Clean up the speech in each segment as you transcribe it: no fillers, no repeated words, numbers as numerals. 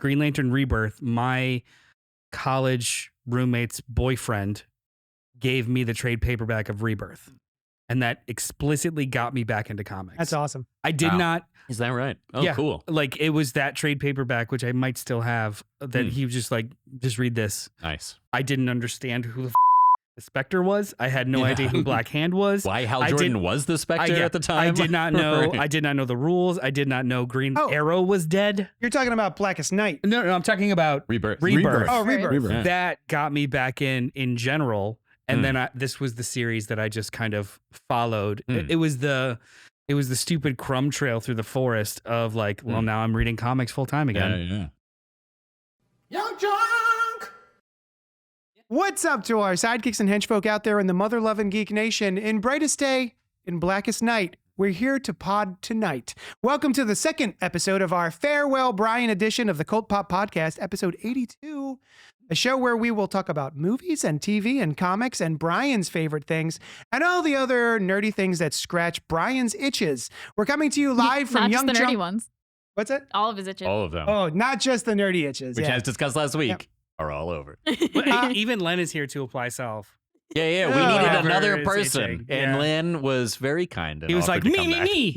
Green Lantern Rebirth, my college roommate's boyfriend gave me the trade paperback of Rebirth. And that explicitly got me back into comics. That's awesome. I did not. Is that right? Oh, yeah, cool. Like it was that trade paperback, which I might still have, that he was just like, just read this. Nice. I didn't understand who the Spectre was. I had no idea who Black Hand was. Why Hal Jordan was the Spectre at the time? I did not know. Right. I did not know the rules. I did not know Green Arrow was dead. You're talking about Blackest Night. No, I'm talking about Rebirth. Oh, Rebirth. Yeah. That got me back in general. And then this was the series that I just kind of followed. It was the stupid crumb trail through the forest of like, well, now I'm reading comics full time again. Yeah. Young Junk! What's up to our sidekicks and henchfolk out there in the mother-loving geek nation? In brightest day, in blackest night, we're here to pod tonight. Welcome to the second episode of our Farewell Brian edition of the Cult Pop Podcast, episode 82. A show where we will talk about movies and TV and comics and Brian's favorite things and all the other nerdy things that scratch Brian's itches. We're coming to you live from Not Young just the nerdy Junk. ones. What's it? All of his itches. All of them. Oh, not just the nerdy itches. Which, yeah. as discussed last week, are all over. But even Len is here to apply self. Yeah. We Oh. needed Whatever another is person. itching. And Yeah. Lynn was very kind. And He was like, offered to me, come me, back. me.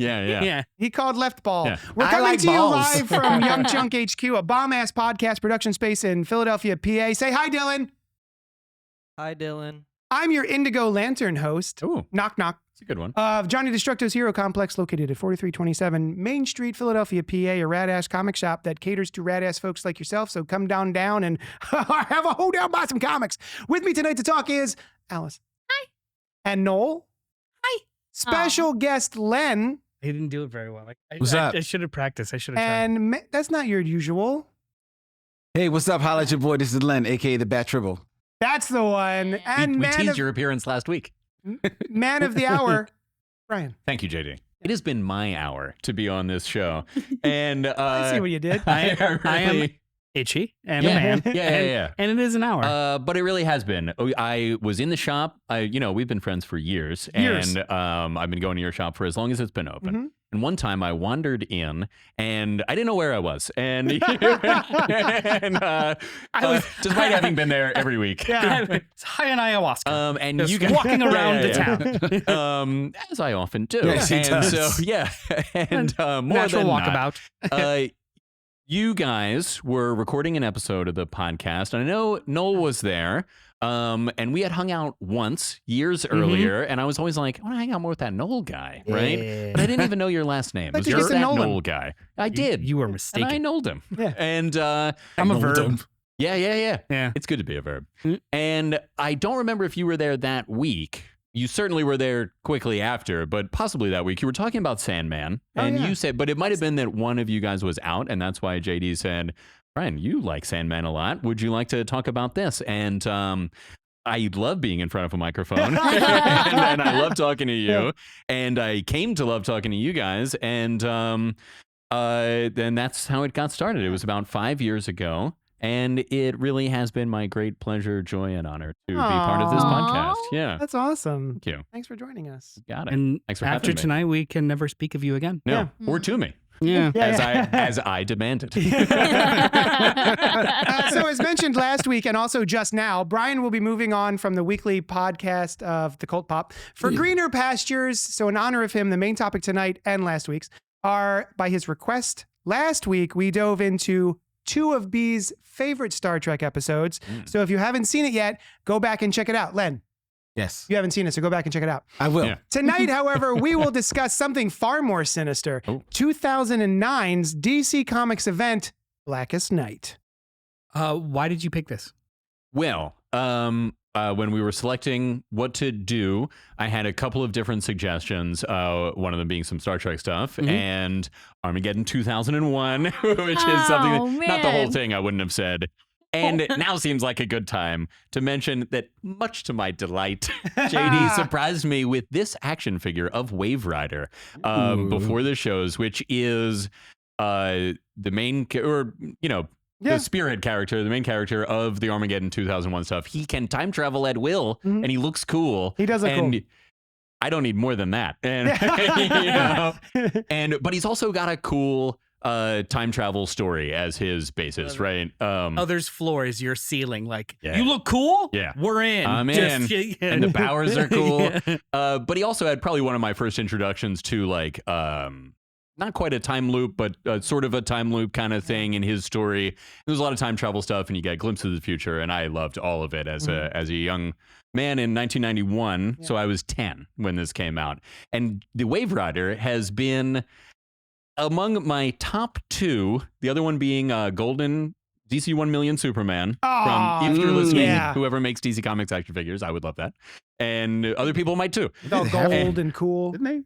Yeah. He called left ball. Yeah. We're I coming like to you balls. live from Young Chunk HQ, a bomb-ass podcast production space in Philadelphia, PA. Say hi, Dylan. Hi, Dylan. I'm your Indigo Lantern host. Ooh, Knock, knock. it's a good one. Of Johnny Destructo's Hero Complex, located at 4327 Main Street, Philadelphia, PA, a rad-ass comic shop that caters to rad-ass folks like yourself. So come down and have a hoedown, buy some comics. With me tonight to talk is Alice. Hi. And Noel. Hi. Special guest Len. He didn't do it very well. What's up? I should have practiced. I should have tried. And that's not your usual. Hey, what's up? Holla at your boy. This is Len, aka the Bat Tribble. That's the one. And we man teased of, your appearance last week. man of the hour, Brian. Thank you, JD. It has been my hour to be on this show. And I see what you did. I am really- itchy and Yeah. a man. Yeah. And it is an hour. But it really has been. I was in the shop. We've been friends for years. Years. And I've been going to your shop for as long as it's been open. Mhm. And one time I wandered in and I didn't know where I was. And, despite having been there every week. Yeah. It's high on ayahuasca. And Just you guys walking around the town. As I often do. Yes, he and does. so, yeah. And more Natural than not, walkabout. you guys were recording an episode of the podcast, and I know Noel was there. And we had hung out once years earlier, and I was always like, I want to hang out more with that Noel guy, right? Yeah. But I didn't even know your last name. But Was you yours just said that Nolan. Noel guy? I did. You were and mistaken. I knowed him. Yeah. And I'm a Noel verb. Dump. yeah. Yeah. It's good to be a verb. Mm. And I don't remember if you were there that week. You certainly were there quickly after, but possibly that week. You were talking about Sandman, Oh, and yeah. you said, but it might have been that one of you guys was out, and that's why JD said, Brian, you like Sandman a lot. Would you like to talk about this? And I love being in front of a microphone, and I love talking to you, and I came to love talking to you guys, and then that's how it got started. It was about 5 years ago. And it really has been my great pleasure, joy, and honor to be part of this Aw. podcast. Yeah. That's awesome. Thank you. Thanks for joining us. Got it. And Thanks for after having me. tonight, we can never speak of you again. No, Yeah. or to me, Yeah. Yeah, as I demanded. So as mentioned last week and also just now, Brian will be moving on from the weekly podcast of the Cult Pop for greener pastures. So in honor of him, the main topic tonight and last week's are, by his request, last week we dove into two of B's favorite Star Trek episodes. So if you haven't seen it yet, go back and check it out. Len, Yes, you haven't seen it, so go back and check it out. I will. Yeah. Tonight, however, we will discuss something far more sinister. Oh. 2009's DC Comics event, Blackest Night. Why did you pick this? Well, when we were selecting what to do, I had a couple of different suggestions. One of them being some Star Trek stuff and Armageddon 2001, which is something that, not the whole man. thing I wouldn't have said. And it now seems like a good time to mention that, much to my delight, JD surprised me with this action figure of Wave Rider before the shows, which is the main, the spearhead character, the main character of the Armageddon 2001 stuff. He can time travel at will, and he looks cool. He does look and cool. I don't need more than that. And but he's also got a cool time travel story as his basis, right? Oh, there's floors, your ceiling. Like, Yeah. you look cool? Yeah. We're in. I'm Just- and the powers are cool. Yeah. But he also had probably one of my first introductions to like not quite a time loop, but sort of a time loop kind of thing in his story. There's a lot of time travel stuff, and you get a glimpse of the future, and I loved all of it as a young man in 1991. So I was 10 when this came out, and the Wave Rider has been among my top two. The other one being Golden DC 1 Million Superman. Aw, From if you're listening, yeah. whoever makes DC Comics action figures, I would love that, and other people might too. It's all gold and cool. Didn't they?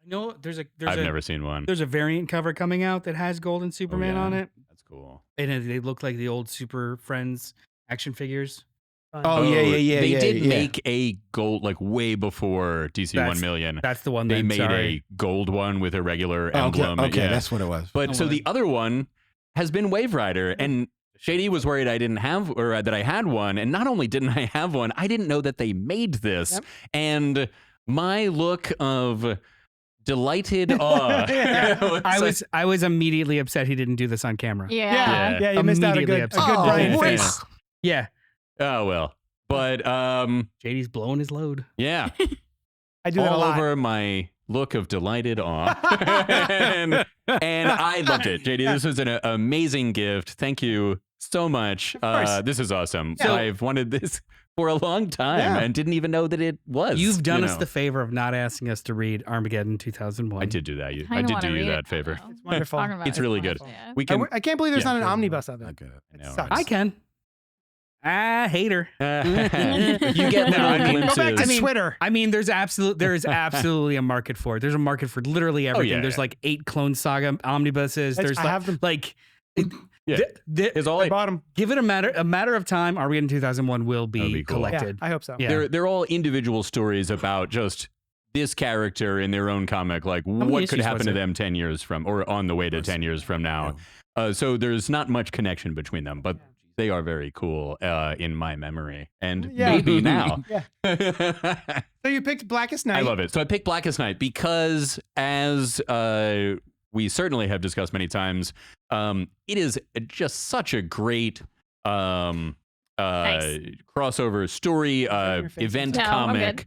No, there's I've never seen one. there's a variant cover coming out that has Golden Superman on it, That's cool. and they look like the old Super Friends action figures. Oh, yeah. They did yeah. make a gold, like way before DC 1 That's- million. That's the one They that made a gold one with a regular Oh, emblem. okay, yeah. that's what it was. But Oh, so well. the other one has been Wave Rider, and Shady was worried I didn't have, or that I had one. And not only didn't I have one, I didn't know that they made this. Yep. And my look of delighted awe. Yeah. I was immediately upset he didn't do this on camera. Yeah, Yeah. you missed out a Immediately good upset. Brian Oh, face. voice. Yeah, Oh well. But JD's blowing his load. yeah, I do that a all lot. over my look of delighted awe. and I loved it. JD, this was an amazing gift. Thank you so much. course. This is awesome. So- I've wanted this for a long time Yeah. and didn't even know that it was. You've done you us know. the favor of not asking us to read Armageddon 2001. I did do that. I Kinda did wanna do you read that it now, favor. though. It's wonderful. Talking about It's it, really good. wonderful, yeah. We can. I can't believe there's Yeah. not an omnibus of it. Not good. It No, sucks. I can. Hater. You get No, I little mean- Go back to glimpses. Twitter. I mean, there is absolutely a market for it. There's a market for literally everything. yeah, There's yeah. like 8 Clone Saga omnibuses. There's I have them. like, Yeah. It's all I bought them. give it a matter of time. Armageddon 2001 will That'll be, be cool. Yeah, collected. I hope so. Yeah. They're all individual stories about just this character in their own comic, like many what could issues happen was to it? them 10 years from, or on the way to 10 years from now. So there's not much connection between them, but they are very cool in my memory, and Yeah. maybe now. Yeah. I So you picked Blackest Night. love it. So I picked Blackest Night because, as we certainly have discussed many times, it is just such a great Nice. crossover story, your face. event No, I'm comic. good.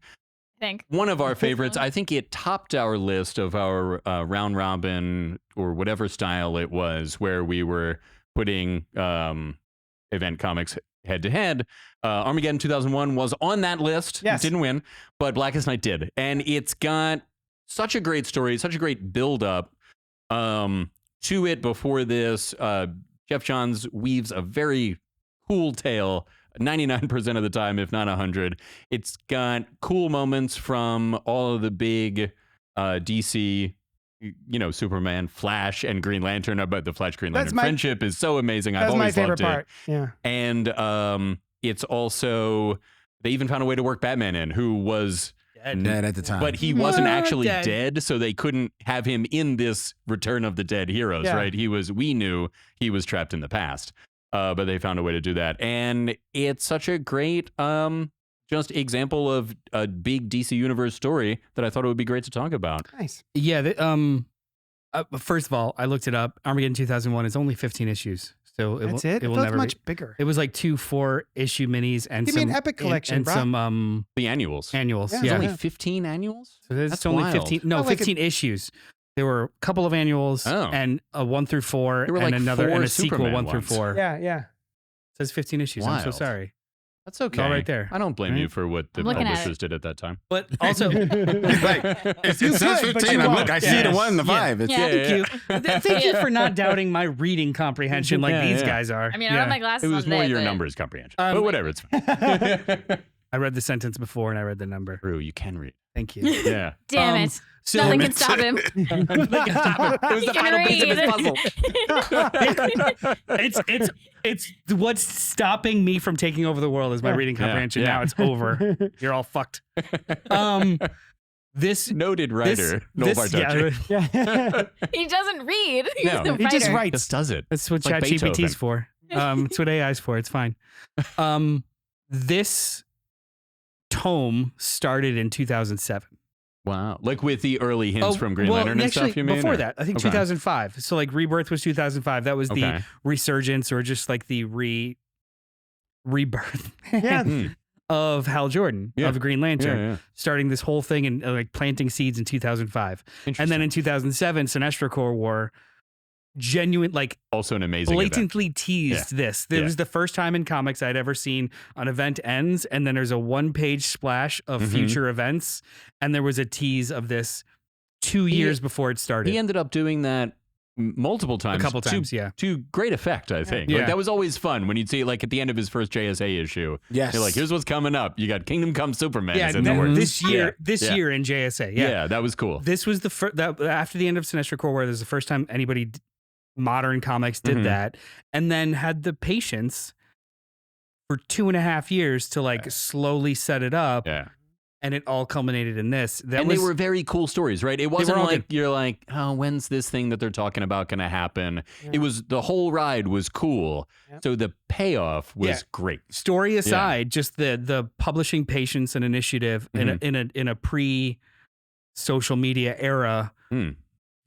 I think. One of our favorites. I think it topped our list of our round robin or whatever style it was, where we were putting event comics head to head. Armageddon 2001 was on that list. Yes. It didn't win, but Blackest Night did. And it's got such a great story, such a great build up to it before this. Jeff Johns weaves a very cool tale 99% of the time, if not 100. It's got cool moments from all of the big DC, Superman, Flash, and Green Lantern. But the Flash Green That's Lantern my- friendship is so amazing. I've That's my always favorite loved part. Yeah. it. And it's also, they even found a way to work Batman in, who was, Dead at the time. but he wasn't actually Dead. dead, so they couldn't have him in this Return of the Dead Heroes, Yeah. right? We knew he was trapped in the past. But they found a way to do that. And it's such a great just example of a big DC Universe story that I thought it would be great to talk about. Nice. Yeah. First of all, I looked it up. Armageddon 2001 is only 15 issues. So That's it. It will That's never much be. bigger. It was like 2 4-issue minis and Give me some an epic collection, and bro. some The annuals. annuals. Yeah, Yeah. There's Yeah. only 15 annuals? So it's That's only wild. 15. No, Oh, like 15 issues. There were a couple of annuals Oh. and a 1 through 4 There were and like another 4 and a sequel Superman 1 through ones. 4. Yeah, yeah. It says 15 issues. I'm so Wild. sorry. That's okay. all right there. I don't blame Right? you for what the I'm looking at publishers did at that time. But also, Like, it You says could, but 15. you I'm won't. look, I see Yes. the 1 and the Yeah. 5. It's, Yeah. thank you. Thank you for not doubting my reading comprehension like Yeah, these yeah. guys are. I mean, I Yeah. have my glasses It was on more today, your but numbers comprehension. Um, but whatever, it's fine. I read the sentence before and I read the number. True, you can read. Thank you. Yeah. Damn Um, it. So Nothing can stop him. Nothing can stop him. It was He the can final piece of his read. puzzle. It's what's stopping me from taking over the world is my reading Yeah, comprehension. yeah. Now it's over. You're all fucked. This Noted writer, Noel Bartocci. yeah, Yeah. He doesn't read. He's No. the He just writer. writes. Just does it. that's what Like ChatGPT's Beethoven. for. It's what AI's for. It's fine. This tome started in 2007. Wow. Like with the early hints from Green Lantern and actually, stuff, you mean? before or- that, I think Okay. 2005. So like Rebirth was 2005. That was the Okay. resurgence or just like the rebirth Yeah. Hmm. of Hal Jordan Yeah. of Green Lantern, Yeah, starting this whole thing and like planting seeds in 2005. And then Interesting. in 2007, Sinestro Corps War, genuine, like Also an amazing event. blatantly teased this. This Yeah. was the first time in comics I'd ever seen an event ends and then there's a 1-page splash of Mhm. future events. And there was a tease of this 2 years before it started. He ended up doing that multiple times. a couple to- times, yeah. To great effect, I think. Yeah. Like, that was always fun when you'd see, like, at the end of his first JSA issue. Yes. You're like, here's what's coming up. You got Kingdom Come Superman. Yeah, is in the that- works. this year, Yeah. year in JSA. Yeah. Yeah, that was cool. this was the first. That after the end of Sinestro Corps, where there's the first time anybody modern comics did Mhm. that, and then had the patience for 2.5 years to like like slowly set it up, Yeah. and it all culminated in this. That And was they were very cool stories, right? It wasn't all like you're like, oh, when's this thing that they're talking about going to happen? Yeah. It was the whole ride was cool. Yep. So the payoff was Yeah. great. story aside, just the publishing patience and initiative in a pre social media era, Hmm.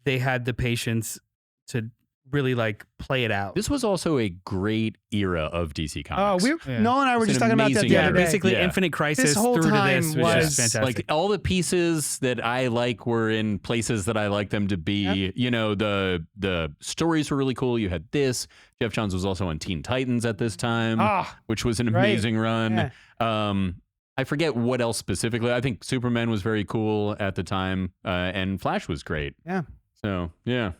they had the patience to really like play it out. This was also a great era of DC Oh, Comics. Yeah. Noel and I were It's just an talking about that amazing the yeah, other day. basically Yeah. Infinite Crisis This whole through to time this was was- just fantastic. Like all the pieces that I like were in places that I like them to be. Yep. You know, the stories were really cool. You had this. Jeff Johns was also on Teen Titans at this time, Ah, which was an right. amazing run. Yeah. I forget what else specifically. I think Superman was very cool at the time, and Flash was great. Yeah. So yeah.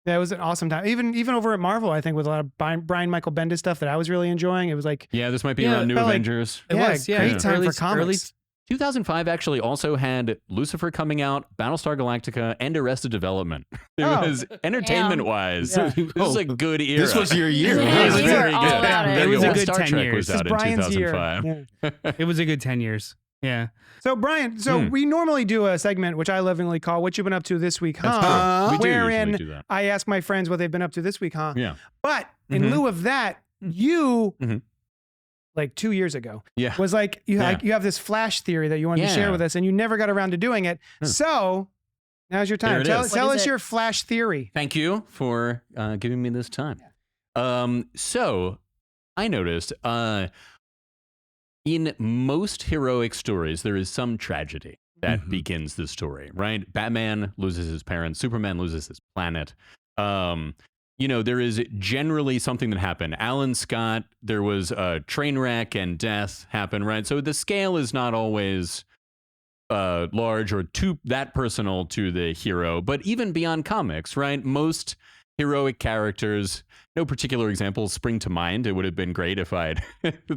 Yeah, it was an awesome time. Even over at Marvel, I think with a lot of Brian Michael Bendis stuff that I was really enjoying. It was like, Yeah, this might be Yeah, around New felt like- Avengers. It yeah, was, yeah. great time Early- for comics. 2005 actually also had Lucifer coming out, Battlestar Galactica, and Arrested Development. It Oh. was entertainment-wise. Yeah. This was a good era. This was your year. Yeah, It was you were very all good. about it. There It you was go. a good Star 10 Trek years. was this is out in Brian's year. 2005. Yeah. It was a good 10 years. Yeah. So Brian, we normally do a segment which I lovingly call "What You Been Up To This Week, Huh?" That's true. We do wherein usually do that. I ask my friends what they've been up to this week, huh? Yeah. But in Mhm. lieu of that, you, Mhm. like 2 years ago, Yeah. was like you have this Flash theory that you wanted to share Yeah. with us, and you never got around to doing it. So now's your time. There it Tell, is. tell What us is it? your Flash theory. Thank you for giving me this time. So I noticed in most heroic stories, there is some tragedy that Mhm. begins the story, right? Batman loses his parents, Superman loses his planet. There is generally something that happened. Alan Scott, there was a train wreck and death happen, right? So the scale is not always large or that personal to the hero, but even beyond comics, right? Most heroic characters, no particular examples spring to mind. It would have been great if I'd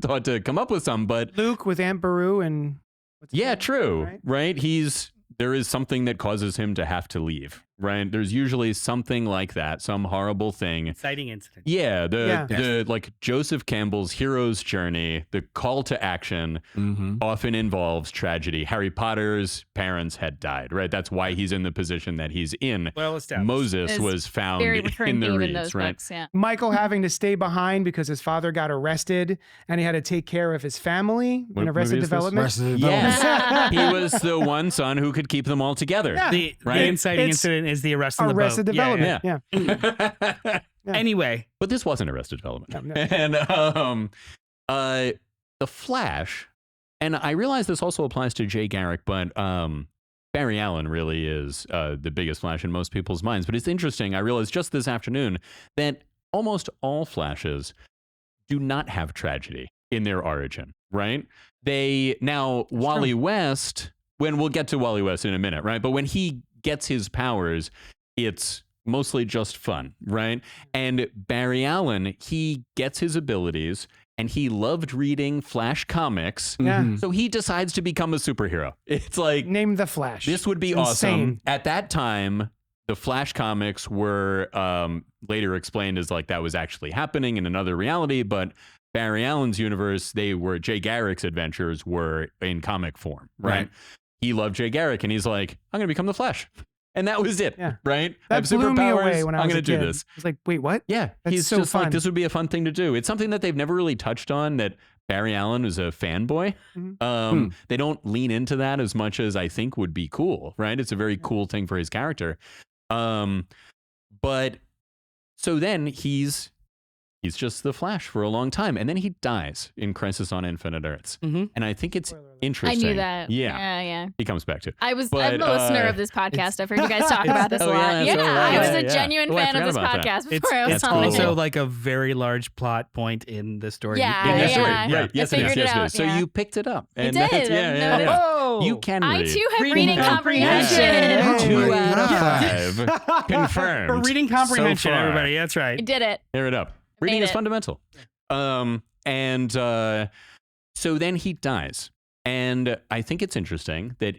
thought to come up with some, but Luke with Aunt Beru and what's his yeah, name? true, Right? right? There is something that causes him to have to leave, right? There's usually something like that, some horrible thing. Exciting incident. Yeah, Yeah. the like Joseph Campbell's hero's journey, the call to action Mm-hmm. often involves tragedy. Harry Potter's parents had died, right? That's why he's in the position that he's in. Well established. Moses It's was found Very in recurring the theme reeds, in those right? books. Yeah. Michael having to stay behind because his father got arrested and he had to take care of his family What in Arrested movie is this? Development. Yes. He was the one son who could keep them all together. Yeah. The Right? inciting It's incident is the arrest on the Arrested boat. Yeah, Development. yeah. Yeah. Yeah. Anyway, But this wasn't Arrested Development. No. And The Flash, and I realize this also applies to Jay Garrick, but Barry Allen really is the biggest Flash in most people's minds. But it's interesting. I realized just this afternoon that almost all Flashes do not have tragedy in their origin, right? Wally West, when we'll get to Wally West in a minute, right? But when he gets his powers, it's mostly just fun, right? And Barry Allen, he gets his abilities and he loved reading Flash comics. Yeah. Mm-hmm. So he decides to become a superhero. It's like, Name the Flash. this would be It's awesome. insane. At that time, the Flash comics were later explained as like that was actually happening in another reality, but Barry Allen's universe, Jay Garrick's adventures were in comic form, right? Right. He loved Jay Garrick and he's like, I'm going to become the Flash. And that was it, Yeah. right? I have That blew me superpowers. away when I I'm was going a to do kid. this. I was like, wait, what? Yeah, That's he's so just fun. like, this would be a fun thing to do. It's something that they've never really touched on that Barry Allen is a fanboy. They don't lean into that as much as I think would be cool, right? It's a very cool thing for his character. But so then he's just the Flash for a long time, and then he dies in Crisis on Infinite Earths. Mhm. And I think it's Spoiler alert. I interesting. knew that. Yeah. Yeah. He comes back too. I'm But, a listener uh, of this podcast. I've heard you guys talk about this a Oh, lot. yeah, that's I right. was a Yeah. genuine Oh, I fan of forgot this about that. podcast It's before I was That's on cool. it. also like a very large plot point in the story. Yeah, In the story. yeah. Right. Yes, I it is. figured Yes, it it out, is. So yeah. you picked it up. I And did. that's- I yeah, noticed. yeah. Oh, You can I read. too have Reading reading comprehension. comprehension. Oh 2 my out of God. 5. Confirmed. For reading comprehension, So far. everybody. That's I right. did it. Hear it up. Reading made is it. fundamental. So then he dies. And I think it's interesting that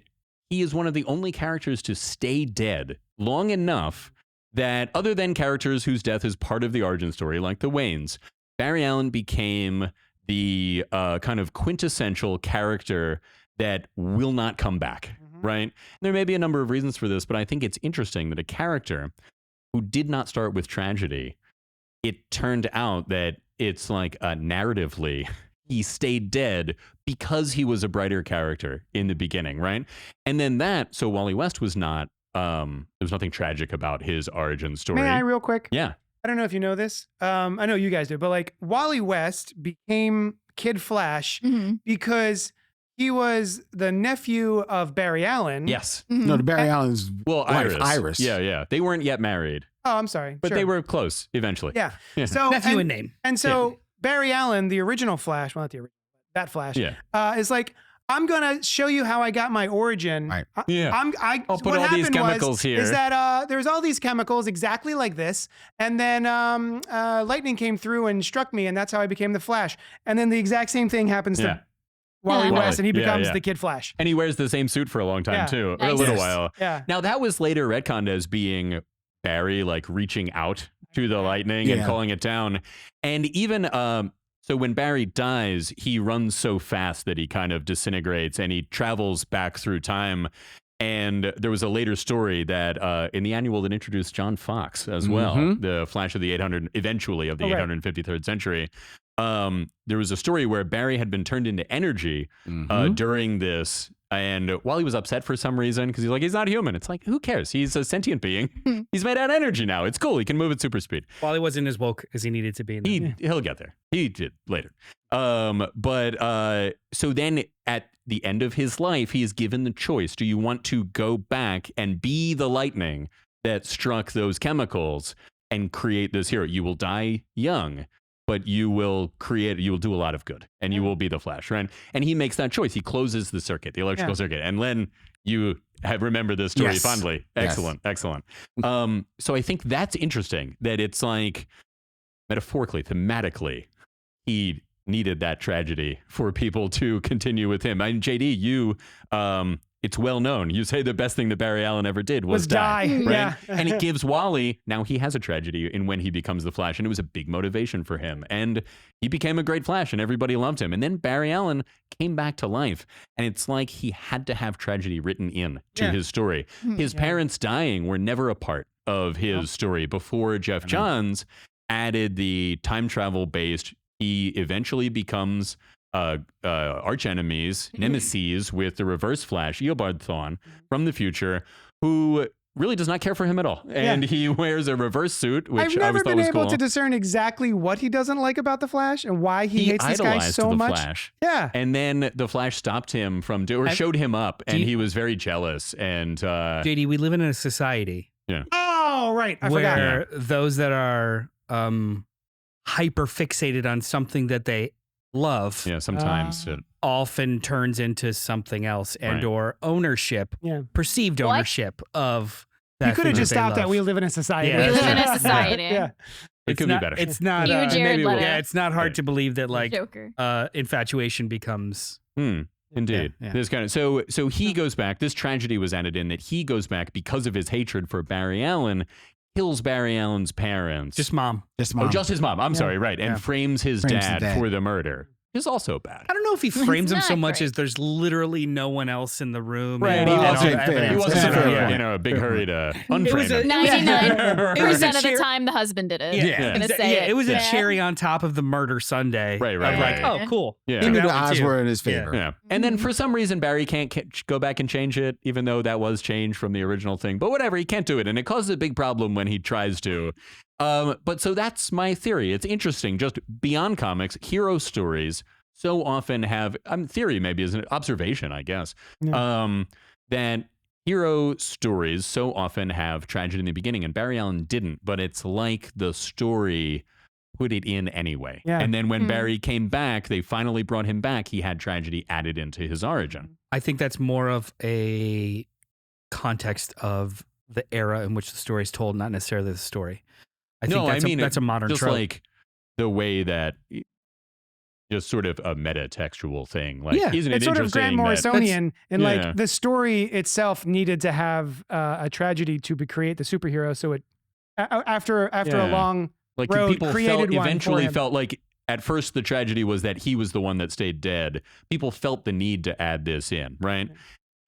he is one of the only characters to stay dead long enough that, other than characters whose death is part of the origin story, like the Waynes, Barry Allen became the kind of quintessential character that will not come back, right? There may be a number of reasons for this, but I think it's interesting that a character who did not start with tragedy, it turned out that it's like narratively, he stayed dead because he was a brighter character in the beginning, right? And then so Wally West was not, there was nothing tragic about his origin story. May I real quick? Yeah. I don't know if you know this. I know you guys do, but like Wally West became Kid Flash Mhm. because he was the nephew of Barry Allen. Yes. Mhm. No, the Barry Allen's Well, wife, Iris. Iris. Yeah. They weren't yet married, Oh, I'm sorry. but Sure. they were close eventually. Yeah. Yeah. So Nephew and name. And so Barry Allen, the original Flash, well, not the original, that Flash, Yeah. is like, I'm gonna show you how I got my origin. Right. Yeah. What I'll put all these happened chemicals here. Is that there's all these chemicals exactly like this, and then lightning came through and struck me, and that's how I became the Flash. And then the exact same thing happens Yeah. to Wally Yeah. West, and he Yeah, becomes yeah. the Kid Flash. And he wears the same suit for a long time Yeah. too, or a Nice. little Yes. while. Yeah. Now that was later retconned as being Barry like reaching out to the lightning and Yeah. calling it down. And even so when Barry dies, he runs so fast that he kind of disintegrates and he travels back through time. And there was a later story that in the annual that introduced John Fox as well, Mhm. the Flash of the 800, eventually of the Oh, right. 853rd century. There was a story where Barry had been turned into energy Mhm. during this. And while he was upset for some reason, because he's like, he's not human. It's like, who cares? He's a sentient being. He's made out of energy now. It's cool. He can move at super speed. Wally wasn't as woke as he needed to be. In that. He'll get there. He did later. So then at the end of his life, he is given the choice. Do you want to go back and be the lightning that struck those chemicals and create this hero? You will die young, but you will do a lot of good and you will be the Flash, right? And he makes that choice. He closes the circuit, the electrical circuit. And Len, you have remembered this story Yes. fondly. Yes. Excellent. So I think that's interesting that it's like metaphorically, thematically, he needed that tragedy for people to continue with him. And JD, you, it's well known. You say the best thing that Barry Allen ever did was die. die. Right? Yeah. And it gives Wally, now he has a tragedy in when he becomes the Flash, and it was a big motivation for him. And he became a great Flash, and everybody loved him. And then Barry Allen came back to life, and it's like he had to have tragedy written in to Yeah. his story. His parents dying were never a part of his story before Jeff Johns added the time travel based. He eventually becomes arch enemies, nemesis with the Reverse Flash, Eobard Thawne from the future, who really does not care for him at all. And he wears a reverse suit, which I've I never always thought been was able cool. to discern exactly what he doesn't like about the Flash and why he hates this guy idolized so the much. Flash. Yeah. And then the Flash stopped him from showed him up, and he was very jealous. And JD, we live in a society Oh, right. I forgot. where those that are hyper fixated on something that they love yeah, sometimes often turns into something else and Right. or ownership, Yeah. perceived What? ownership of that. You could have thing just that they stopped that. love. We live in a society. Yeah. We live in a society. yeah. it It's could not, be better. It's not. You, Jared maybe we'll- Leto. Yeah, it's not hard to believe that like Joker. infatuation becomes. Indeed. Yeah. This kind of so he goes back. This tragedy was added in that he goes back because of his hatred for Barry Allen, kills Barry Allen's parents. Just mom. Just Oh, mom. just his mom. I'm sorry, right. And Yeah. frames his Frames the dad dad. for the murder. is also bad. I don't know if he frames him not so much great. as there's literally no one else in the room. Right. and Well, all okay, the fair. evidence. He wasn't Fair in point. a big hurry to was unframe a- him. 99% of the cheer- time, the husband did it. Yeah, I'm gonna say it was a Yeah. cherry on top of the murder Sunday. Right, of right, like, right. oh, cool. Yeah. He knew That the one odds too. were in his favor. Yeah. And then for some reason, Barry can't go back and change it, even though that was changed from the original thing. But whatever, he can't do it. And it causes a big problem when he tries to. But so that's my theory. It's interesting. Just beyond comics, hero stories so often have, theory maybe is an observation, I guess, that hero stories so often have tragedy in the beginning. And Barry Allen didn't, but it's like the story put it in anyway. Yeah. And then when Barry came back, they finally brought him back. He had tragedy added into his origin. I think that's more of a context of the era in which the story is told, not necessarily the story. I think that's a modern just trope. like the way that just sort of a meta-textual thing. Like, Yeah, isn't it It's sort of interesting Grant Morrisonian, and Yeah. like the story itself needed to have a tragedy to create the superhero. So it after a Yeah. long like road people created one for eventually him. felt like at first the tragedy was that he was the one that stayed dead. People felt the need to add this in, right?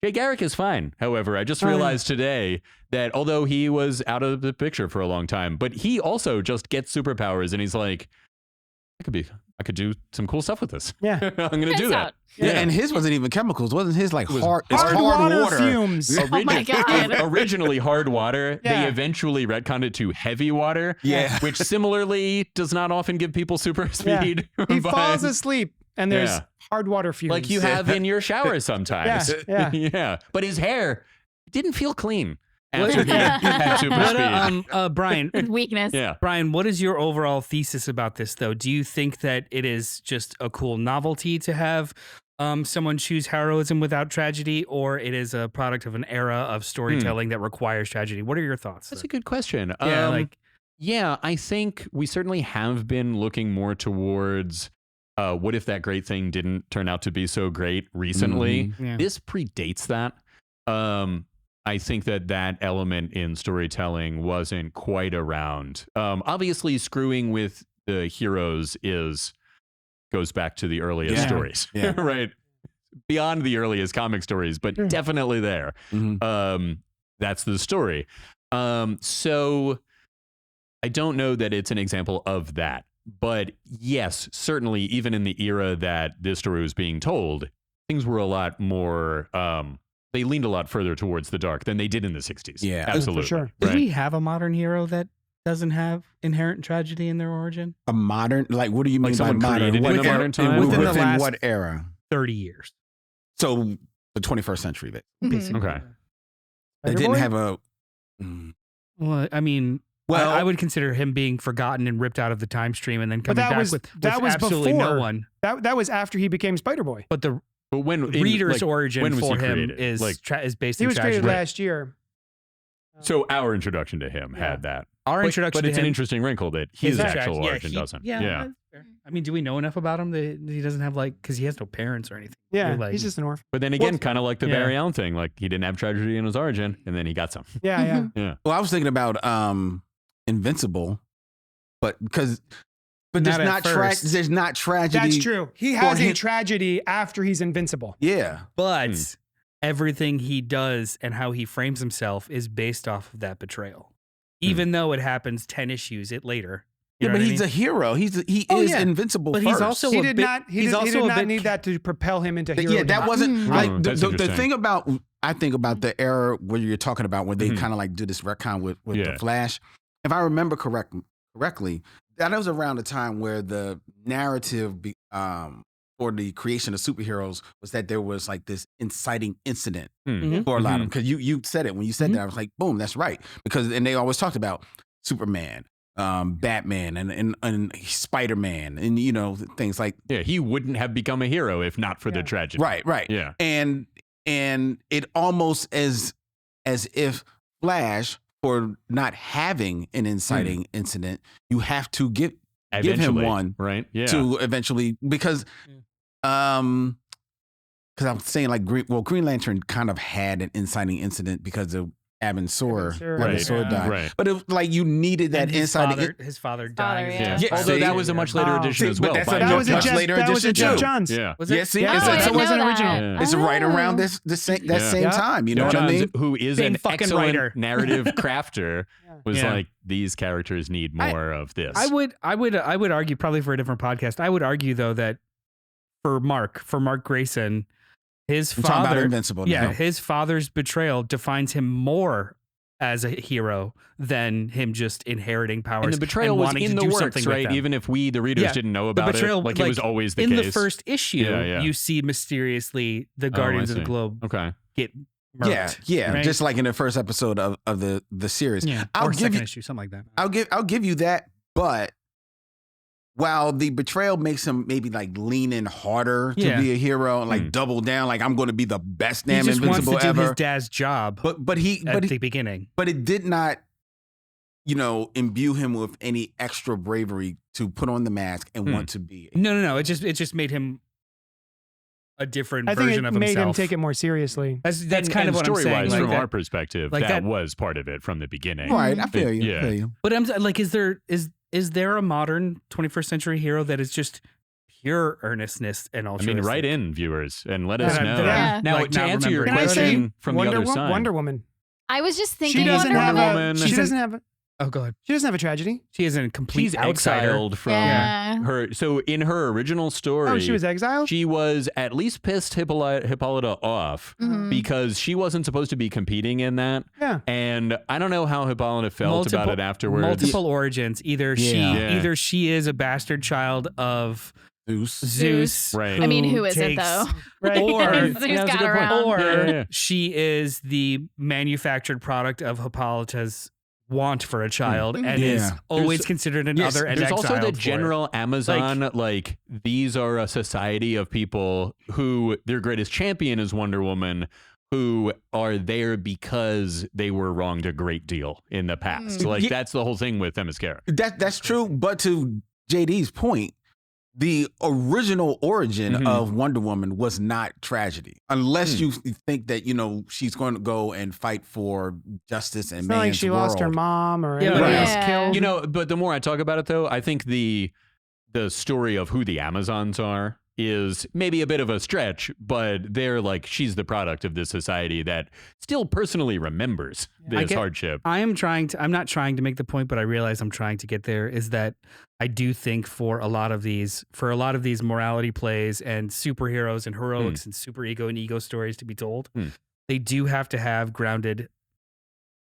Jay Garrick is fine. However, I just Oh, yeah. realized today that although he was out of the picture for a long time, but he also just gets superpowers and he's like, I could do some cool stuff with this. Yeah. I'm going to do Turns that. out. Yeah, and his wasn't even chemicals. Wasn't his like It was hard? It's hard water fumes. Oh my God. Originally hard water. Yeah. They eventually retconned it to heavy water. Yeah. Which similarly does not often give people super Yeah. speed. He but- falls asleep, and there's Yeah. hard water fumes. like you have in your shower sometimes. Yeah, yeah. But his hair didn't feel clean What- after he had super What, speed. Brian, Weakness. Yeah. Brian, what is your overall thesis about this, though? Do you think that it is just a cool novelty to have someone choose heroism without tragedy, or it is a product of an era of storytelling that requires tragedy? What are your thoughts? That's a good question. Yeah, I think we certainly have been looking more towards what if that great thing didn't turn out to be so great recently. yeah. This predates that. I think that element in storytelling wasn't quite around. Obviously, screwing with the heroes goes back to the earliest Yeah. stories, Yeah. right? Beyond the earliest comic stories, but definitely there. Mhm. That's the story. So I don't know that it's an example of that. But yes, certainly, even in the era that this story was being told, things were a lot more, they leaned a lot further towards the dark than they did in the 60s. Yeah. For Absolutely. sure. Do Right. we have a modern hero that doesn't have inherent tragedy in their origin? A modern, like, what do you mean Like by someone modern? created in What the era- modern time? and Within the within last- what era? 30 years. So the 21st century. That Mhm. Okay. they Spider-Boy? didn't have a. Mm. Well, I mean, Well, I would consider him being forgotten and ripped out of the time stream and then But coming that back was- with that was absolutely no before. one. that was after he became Spider-Boy. But the But when reader's origin when was for he him created? is Like, is based He in was created tragedy. last year. so our introduction to him Yeah. had that. Our But- introduction but to it's him an interesting wrinkle that his is actual tragedy. origin he- doesn't. Yeah, Yeah. that's fair. I mean, do we know enough about him that he doesn't have because he has no parents or anything? Yeah, You're like- he's just an orphan. But then again, kind of like the Yeah. Barry Allen thing, like he didn't have tragedy in his origin, and then he got some. Yeah, yeah. Well, I was thinking about Invincible, but there's Not at not first. there's not tragedy. That's true. He has a him- tragedy after he's invincible. Yeah. But everything he does and how he frames himself is based off of that betrayal. Even though it happens 10 issues later. You Yeah, know but what I he's mean? a hero. He Oh, is yeah. invincible. But he's first. also He a did bit- not. He he's did, he also did a not bit need that to propel him into hero. Yeah, that wasn't like Oh, the, that's the interesting. thing about. I think about the era where you're talking about where they kind of like do this retcon with Yeah. the Flash. If I remember correctly, that was around the time where the narrative for the creation of superheroes was that there was like this inciting incident Mhm. for a lot of them. Because you said it when you said that, I was like, boom, that's right. Because and they always talked about Superman, Batman, and Spider-Man, and you know things like Yeah, he wouldn't have become a hero if not for the tragedy. right. Yeah. And it almost as if Flash, for not having an inciting incident, you have to give him Eventually, one right? Yeah. to eventually because I'm saying like Green Lantern kind of had an inciting incident because of Abin Sur. Sur. Abin Right. Sur Yeah. died. Right. But it was like you needed that And his inside. father, his father dying. Father, as a yeah. child. Although see? that was a much later Oh. edition See, as but well. that's by a That Jeff was a much Johns. later Jeff, that was a edition, Jeff too. Johns. Yeah. Was it? Yeah, see, Yeah. it's, Oh, I it's, didn't know wasn't that. original. Yeah. It's right around Oh. that same Yeah. time. You know Jeff what I Johns, mean? who is Same an fucking excellent writer. narrative crafter, was Yeah. like, these characters need more of this. I would argue, probably for a different podcast. I would argue though that for Mark Grayson, his I'm talking about father, Invincible. yeah, now. his father's betrayal defines him more as a hero than him just inheriting powers. and the betrayal was wanting in to the do works, something with right? them. Even if we, the readers, Yeah, didn't know the about betrayal, it, like it was like, always the in case. the first issue, Yeah. you see mysteriously the Guardians of the see. Globe Okay. get murked. Yeah, right? just like in the first episode of the series. yeah, I'll or give second you- issue, something like that. I'll give you that, but while the betrayal makes him maybe like lean in harder to Yeah. be a hero and like Mm. double down, like I'm going to be the best He damn just wants to Invincible do ever. his dad's job But he at but the he, beginning. but it did not, imbue him with any extra bravery to put on the mask and Hmm. want to be. No. It just made him a different I think version it of made him himself. take it more seriously. That's And- kind and of what I'm saying. story-wise, Like from that, our perspective, like that that- was part of it from the beginning. Right, I feel you. Yeah. I feel you. but I'm like, is there a modern 21st century hero that is just pure earnestness and I altruistic? mean, write in, viewers, and let Yeah, us that know. I'm Yeah. Now, like, to not answer your remembering. Can I say question from the other side, Wonder Woman. I was just thinking She doesn't Wonder have Woman. a. Woman. She doesn't have. Oh, go ahead. She doesn't have a tragedy. She is a complete she's outsider. exiled from Yeah. her. So in her original story, Oh, she was exiled. she was at least pissed Hippolyta off Mhm. because she wasn't supposed to be competing in that. Yeah. And I don't know how Hippolyta felt about it afterwards. Multiple origins. Either Yeah. either she is a bastard child of Zeus. Zeus. Right. I mean, who isn't takes- though? Right. Or Zeus that's a got good point. around. Or Yeah. she is the manufactured product of Hippolyta's want for a child and is Yeah. always There's- considered yes, another and There's also exiled the for it. general Amazon, like these are a society of people who their greatest champion is Wonder Woman, who are there because they were wronged a great deal in the past. Like Yeah. that's the whole thing with Themyscira. That's true, but to JD's point, the original origin Mhm. of Wonder Woman was not tragedy, unless you think that she's going to go and fight for justice and It's not like man's she world. lost her mom or Yeah, anybody right. else Yeah. killed. You know, but the more I talk about it, though, I think the story of who the Amazons are is maybe a bit of a stretch, but they're like she's the product of this society that still personally remembers I this get- hardship. I'm not trying to make the point, but I realize I'm trying to get there, is that I do think for a lot of these morality plays and superheroes and heroics and super ego and ego stories to be told, Hmm. they do have to have grounded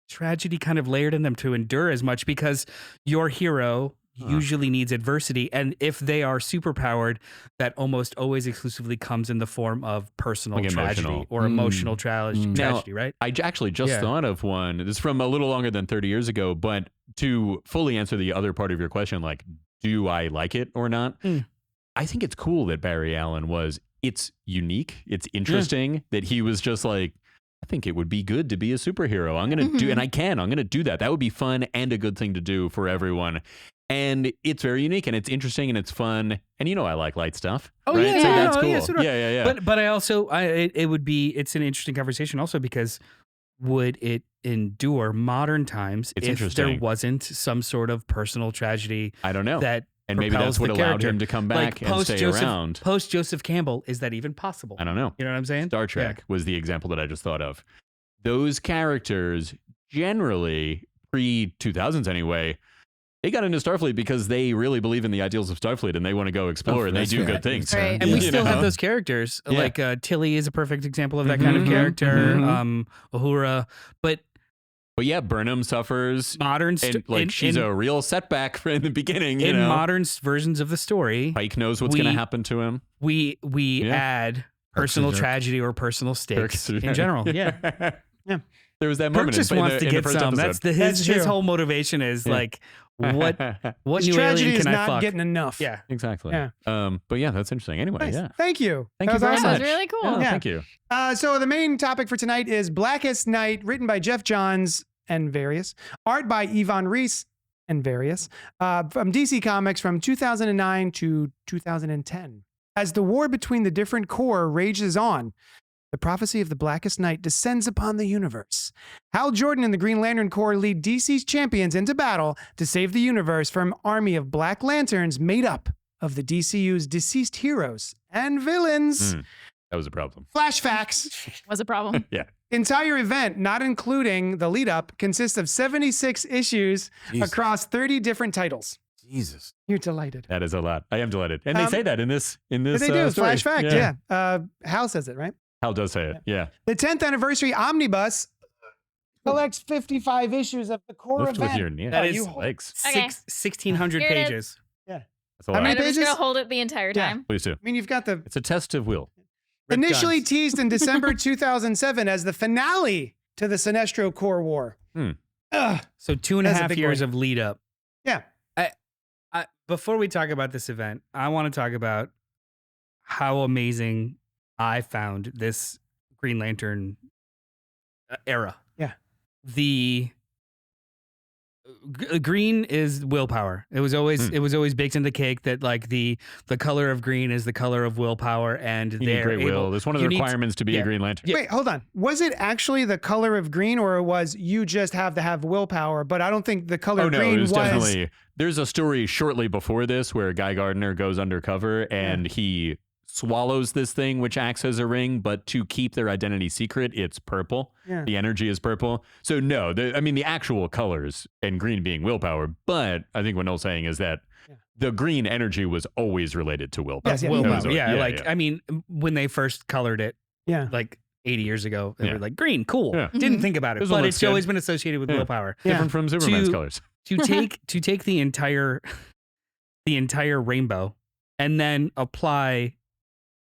tragedy kind of layered in them to endure as much, because your hero usually needs adversity, and if they are superpowered, that almost always exclusively comes in the form of personal Like tragedy emotional. or emotional tragedy, Now, right? I actually just Yeah. thought of one. This is from a little longer than 30 years ago, but to fully answer the other part of your question, like, do I like it or not? Mm. I think it's cool that Barry Allen it's unique. It's interesting that he was just like, I think it would be good to be a superhero. I'm going to do, and I'm going to do that. That would be fun and a good thing to do for everyone. And it's very unique and it's interesting and it's fun. And I like light stuff. Oh, right? yeah, So yeah, that's oh, cool. yeah, so do I. Yeah. But I also it's an interesting conversation also, because would it endure modern times It's if there interesting. wasn't some sort of personal tragedy I don't know. that And maybe propels that's what the allowed character? him to come Like back and stay around. Post Joseph Campbell, is that even possible? I don't know. You know what I'm saying? Star Trek was the example that I just thought of. Those characters generally, pre-2000s anyway, they got into Starfleet because they really believe in the ideals of Starfleet and they want to go explore and they That's do fair. good things. Right. And we You still have know? those characters. Yeah. Like Tilly is a perfect example of that kind of Mhm, character. mhm. Uhura. But But yeah, Burnham suffers modern and like she's a real setback in the beginning. You in know, modern versions of the story, Pike knows what's going to we- happen to him. we Yeah. add personal jerk. tragedy or personal stakes Kirk's- in general. Yeah. Yeah. There was that Kirk moment just in, wants the, to in the get first some. episode. That's his That's true. whole motivation is Yeah. like, what His new tragedy alien is can I not fuck? getting enough. Yeah. Exactly. Yeah. But yeah, that's interesting. Anyway, Nice. yeah. Thank you. Thank That you was very awesome. That much. was really cool. Yeah, Yeah. Thank you. So the main topic for tonight is Blackest Night, written by Jeff Johns and various, art by Yvonne Reese and various, from DC Comics from 2009 to 2010. As the war between the different corps rages on, the prophecy of the Blackest Night descends upon the universe. Hal Jordan and the Green Lantern Corps lead DC's champions into battle to save the universe from an army of Black Lanterns made up of the DCU's deceased heroes and villains. That was a problem. Flash facts. Was a problem. Entire event, not including the lead up, consists of 76 issues Jesus. across 30 different titles. Jesus. You're delighted. That is a lot. I am delighted. And they say that in this They do. story. Flash fact. Yeah. Hal says it, right? Hal does say it. Yeah. The 10th anniversary omnibus collects 55 issues of the core Lift with event. your knee. That is legs. Okay. 1,600 Here it is. pages. That's a How lot. many And I'm just pages? gonna hold it the entire Yeah. time. Please do. I mean, you've got the It's a test of will. Red initially guns. teased in December 2007 as the finale to the Sinestro Corps War. Ugh. So 2.5 That's a big years boy. of lead up. Yeah. Before we talk about this event, I want to talk about how amazing I found this Green Lantern era. Yeah. The green is willpower. It was always baked into the cake that like the color of green is the color of willpower, and You need they're great will. able. That's one of the you need- requirements to be yeah. a Green Lantern. Yeah. Wait, hold on. Was it actually the color of green, or was you just have to have willpower? But I don't think the color Oh no, green it was definitely. There's a story shortly before this where Guy Gardner goes undercover and he swallows this thing which acts as a ring, but to keep their identity secret, it's purple. Yeah. The energy is purple. So no, the actual colors and green being willpower, but I think what Noel's saying is that the green energy was always related to willpower. Yes, yeah, Willpower. That was always- Yeah, I mean, when they first colored it, Yeah. like 80 years ago, they Yeah. were like green, cool. Yeah. Didn't think about it, This one but looks it's good. always been associated with Yeah. willpower. Yeah. different from Superman's To- colors. To take the entire rainbow and then apply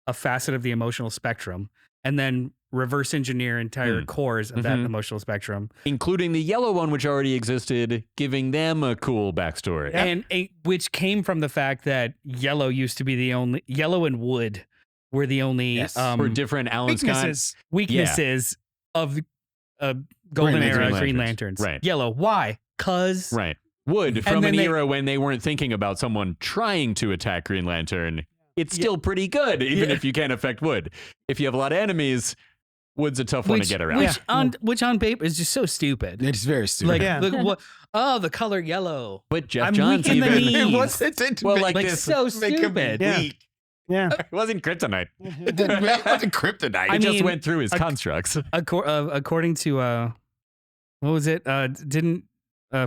a facet of the emotional spectrum and then reverse engineer entire cores of that Mhm. emotional spectrum, Including the yellow one, which already existed, giving them a cool backstory. and which came from the fact that yellow used to be the only yellow and wood were the only Yes. For different Alan Scott. Weaknesses. weaknesses of Golden Green Era Lanterns. Green Lanterns. Right. Yellow. Why? Cause Right. Wood, from then an they- era when they weren't thinking about someone trying to attack Green Lantern, it's still pretty good, even if you can't affect wood. If you have a lot of enemies, wood's a tough one to get around. Which on paper is just so stupid. It's very stupid. Like, Yeah. look, what? Oh, the color yellow. But Jeff I'm Johns weak in the even... knees. It wasn't Well, like Like this. so make him stupid. Yeah. weak. Yeah. It wasn't kryptonite. It wasn't kryptonite. It I just mean, went through his constructs. According to what was it? Didn't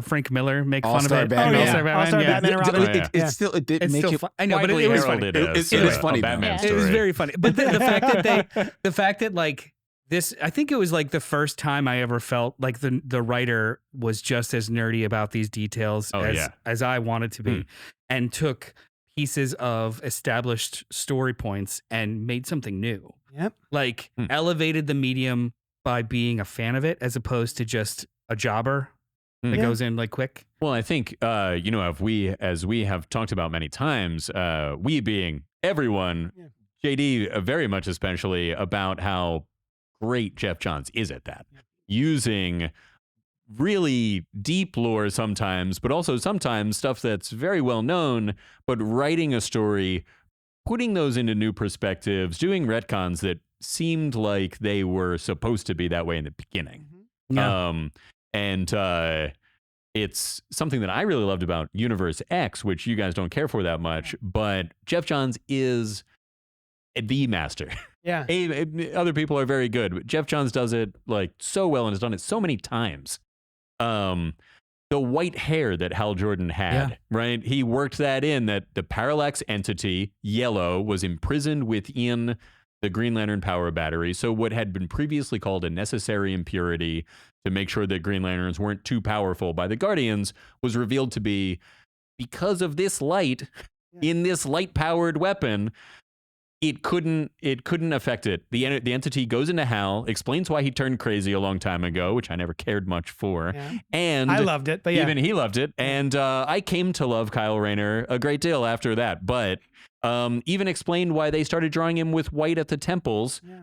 Frank Miller make fun of All-Star it? Batman. Oh, Yeah. All-Star Batman. All-Star yeah. Batman and Robin. Oh, yeah. It still it didn't It's make still it. fun. I know, but Widely it was heralded funny. as it was a funny, though. Batman Yeah. story. It was very funny. But the fact that like this, I think it was like the first time I ever felt like the writer was just as nerdy about these details Oh, yeah. as I wanted to be, Hmm. and took pieces of established story points and made something new. Yep. Like Hmm. elevated the medium by being a fan of it as opposed to just a jobber that Yeah. goes in like quick. Well, I think as we have talked about many times, we being everyone, Yeah. JD very much especially, about how great Jeff Johns is at that, using really deep lore sometimes, but also sometimes stuff that's very well known, but writing a story, putting those into new perspectives, doing retcons that seemed like they were supposed to be that way in the beginning. It's something that I really loved about Universe X, which you guys don't care for that much, but Jeff Johns is the master. Yeah. Other people are very good, but Jeff Johns does it like so well and has done it so many times. The white hair that Hal Jordan had, right? He worked that in, that the parallax entity, yellow, was imprisoned within the Green Lantern power battery. So what had been previously called a necessary impurity to make sure that Green Lanterns weren't too powerful by the Guardians was revealed to be, because of this light in this light-powered weapon, it couldn't affect it. The entity goes into Hal, explains why he turned crazy a long time ago, which I never cared much for. Yeah. And I loved it, but yeah. even he loved it. And I came to love Kyle Rayner a great deal after that. But even explained why they started drawing him with white at the temples, Yeah.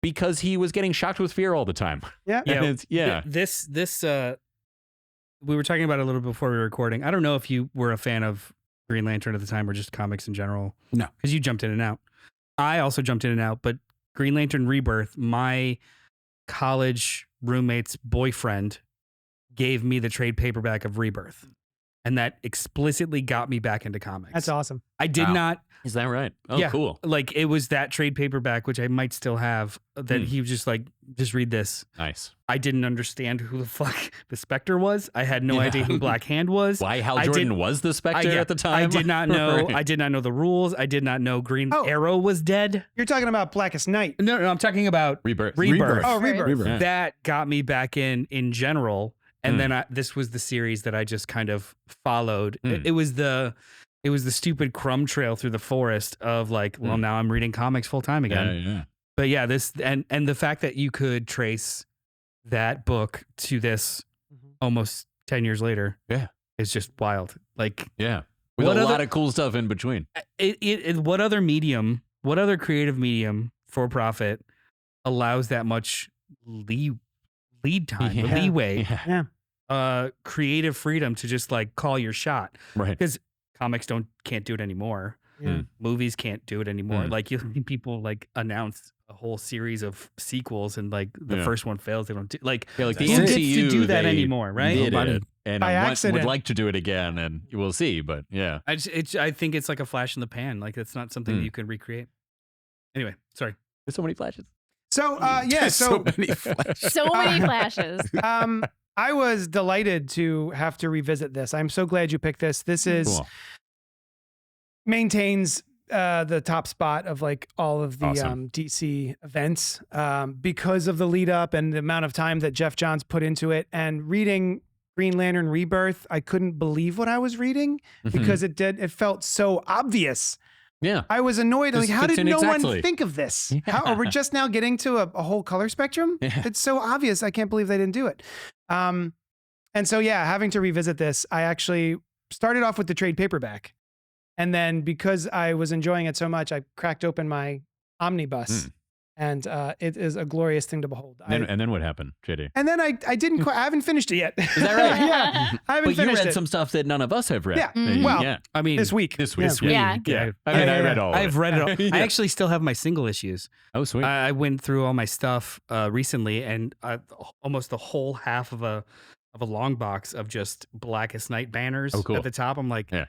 because he was getting shocked with fear all the time. Yeah. And Yeah. it's- This we were talking about it a little before we were recording. I don't know if you were a fan of Green Lantern at the time or just comics in general. No. Because you jumped in and out. I also jumped in and out, but Green Lantern Rebirth, my college roommate's boyfriend gave me the trade paperback of Rebirth. And that explicitly got me back into comics. That's awesome. I did Wow. not, Is that right? Oh, Yeah. cool. like, it was that trade paperback, which I might still have, that he was just like, just read this. Nice. I didn't understand who the fuck the Spectre was. I had no Yeah. idea who Black Hand was. Why Hal I Jordan did- was the Spectre yeah, at the time? I did not know. Right. I did not know the rules. I did not know Green Oh. Arrow was dead. You're talking about Blackest Night. No, I'm talking about Rebirth. Rebirth. Oh, Rebirth. Rebirth. Yeah. That got me back in general. And then this was the series that I just kind of followed. It was the stupid crumb trail through the forest of like, well, now I'm reading comics full time again. Yeah. But yeah, this and the fact that you could trace that book to this almost 10 years later, is just wild. Like, Yeah. With What a other- lot of cool stuff in between. what other medium, what other creative medium for profit allows that much lead time, Yeah. leeway, Yeah. creative freedom to just like call your shot? Right. Because comics can't do it anymore. Yeah. Movies can't do it anymore. Mm. Like you people like announce a whole series of sequels and like the Yeah. first one fails, they don't do like Yeah, like the who gets MCU, to do that they anymore, right? did Nobody. it, and By I would accident. like to do it again, and we'll see. But yeah, I think it's like a flash in the pan. Like it's not something that you can recreate. Anyway, sorry. there's so many flashes. So yeah, There's so many flashes. So many flashes. I was delighted to have to revisit this. I'm so glad you picked this. This is Cool. maintains the top spot of like all of the Awesome. DC events because of the lead up and the amount of time that Jeff Johns put into it. And reading Green Lantern Rebirth, I couldn't believe what I was reading because it felt so obvious. Yeah. I was annoyed. This Like, how fits did in no one exactly. think of this? Yeah. How are we just now getting to a whole color spectrum? Yeah. It's so obvious. I can't believe they didn't do it. And so, yeah, having to revisit this, I actually started off with the trade paperback. And then because I was enjoying it so much, I cracked open my omnibus. And it is a glorious thing to behold. And then what happened, JD? And then I didn't quite, I haven't finished it yet. Is that right? Yeah. I haven't But you finished read it some stuff that none of us have read. Yeah. Yeah. Well, I mean, this week. This week. Yeah. Yeah. I I mean, Yeah, I yeah, read yeah. all of I've read it all. Yeah. I actually still have my single issues. Oh, sweet. I went through all my stuff recently, and almost the whole half of a long box of just Blackest Night banners Oh, cool. at the top. I'm like, Yeah.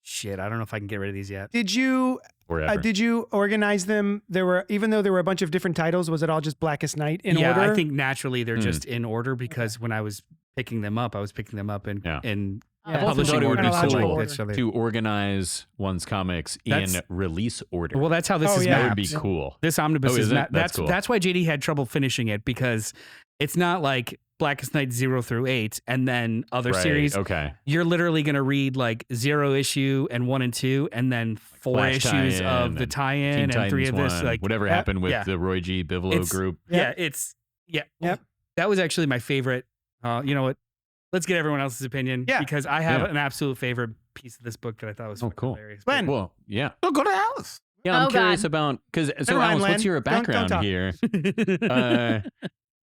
shit, I don't know if I can get rid of these yet. Did you Forever. did you organize them? There were, even though there were a bunch of different titles, was it all just Blackest Night in yeah, order? I think naturally they're just in order because when I was picking them up, I was picking them up in Yeah. in Yeah. I've often publishing thought it would order. be so cool like that, so they- to organize one's comics in That's- release order. well, that's how this Oh, is yeah. that would mapped. be cool. This omnibus Oh, is is it? mapped. That's cool. That's why JD had trouble finishing it because it's not like Blackest Night 0 through 8 and then other Right, series. Okay. You're literally going to read like 0 issue and 1 and 2 and then 4 Flash issues tie-in of the and tie-in Teen and 3 of Titans this. one, Like whatever Yep. happened with Yeah. the Roy G. Bivolo It's- group. yeah, Yep. that was actually my favorite. You know what? Let's get everyone else's opinion Yeah. because I have Yeah. an absolute favorite piece of this book that I thought was Oh, fucking cool. hilarious. Glenn. Well, yeah. So go to Alice. Yeah, I'm Oh, curious God. about because so Never mind, Alice, what's Len. your Don't background talk. here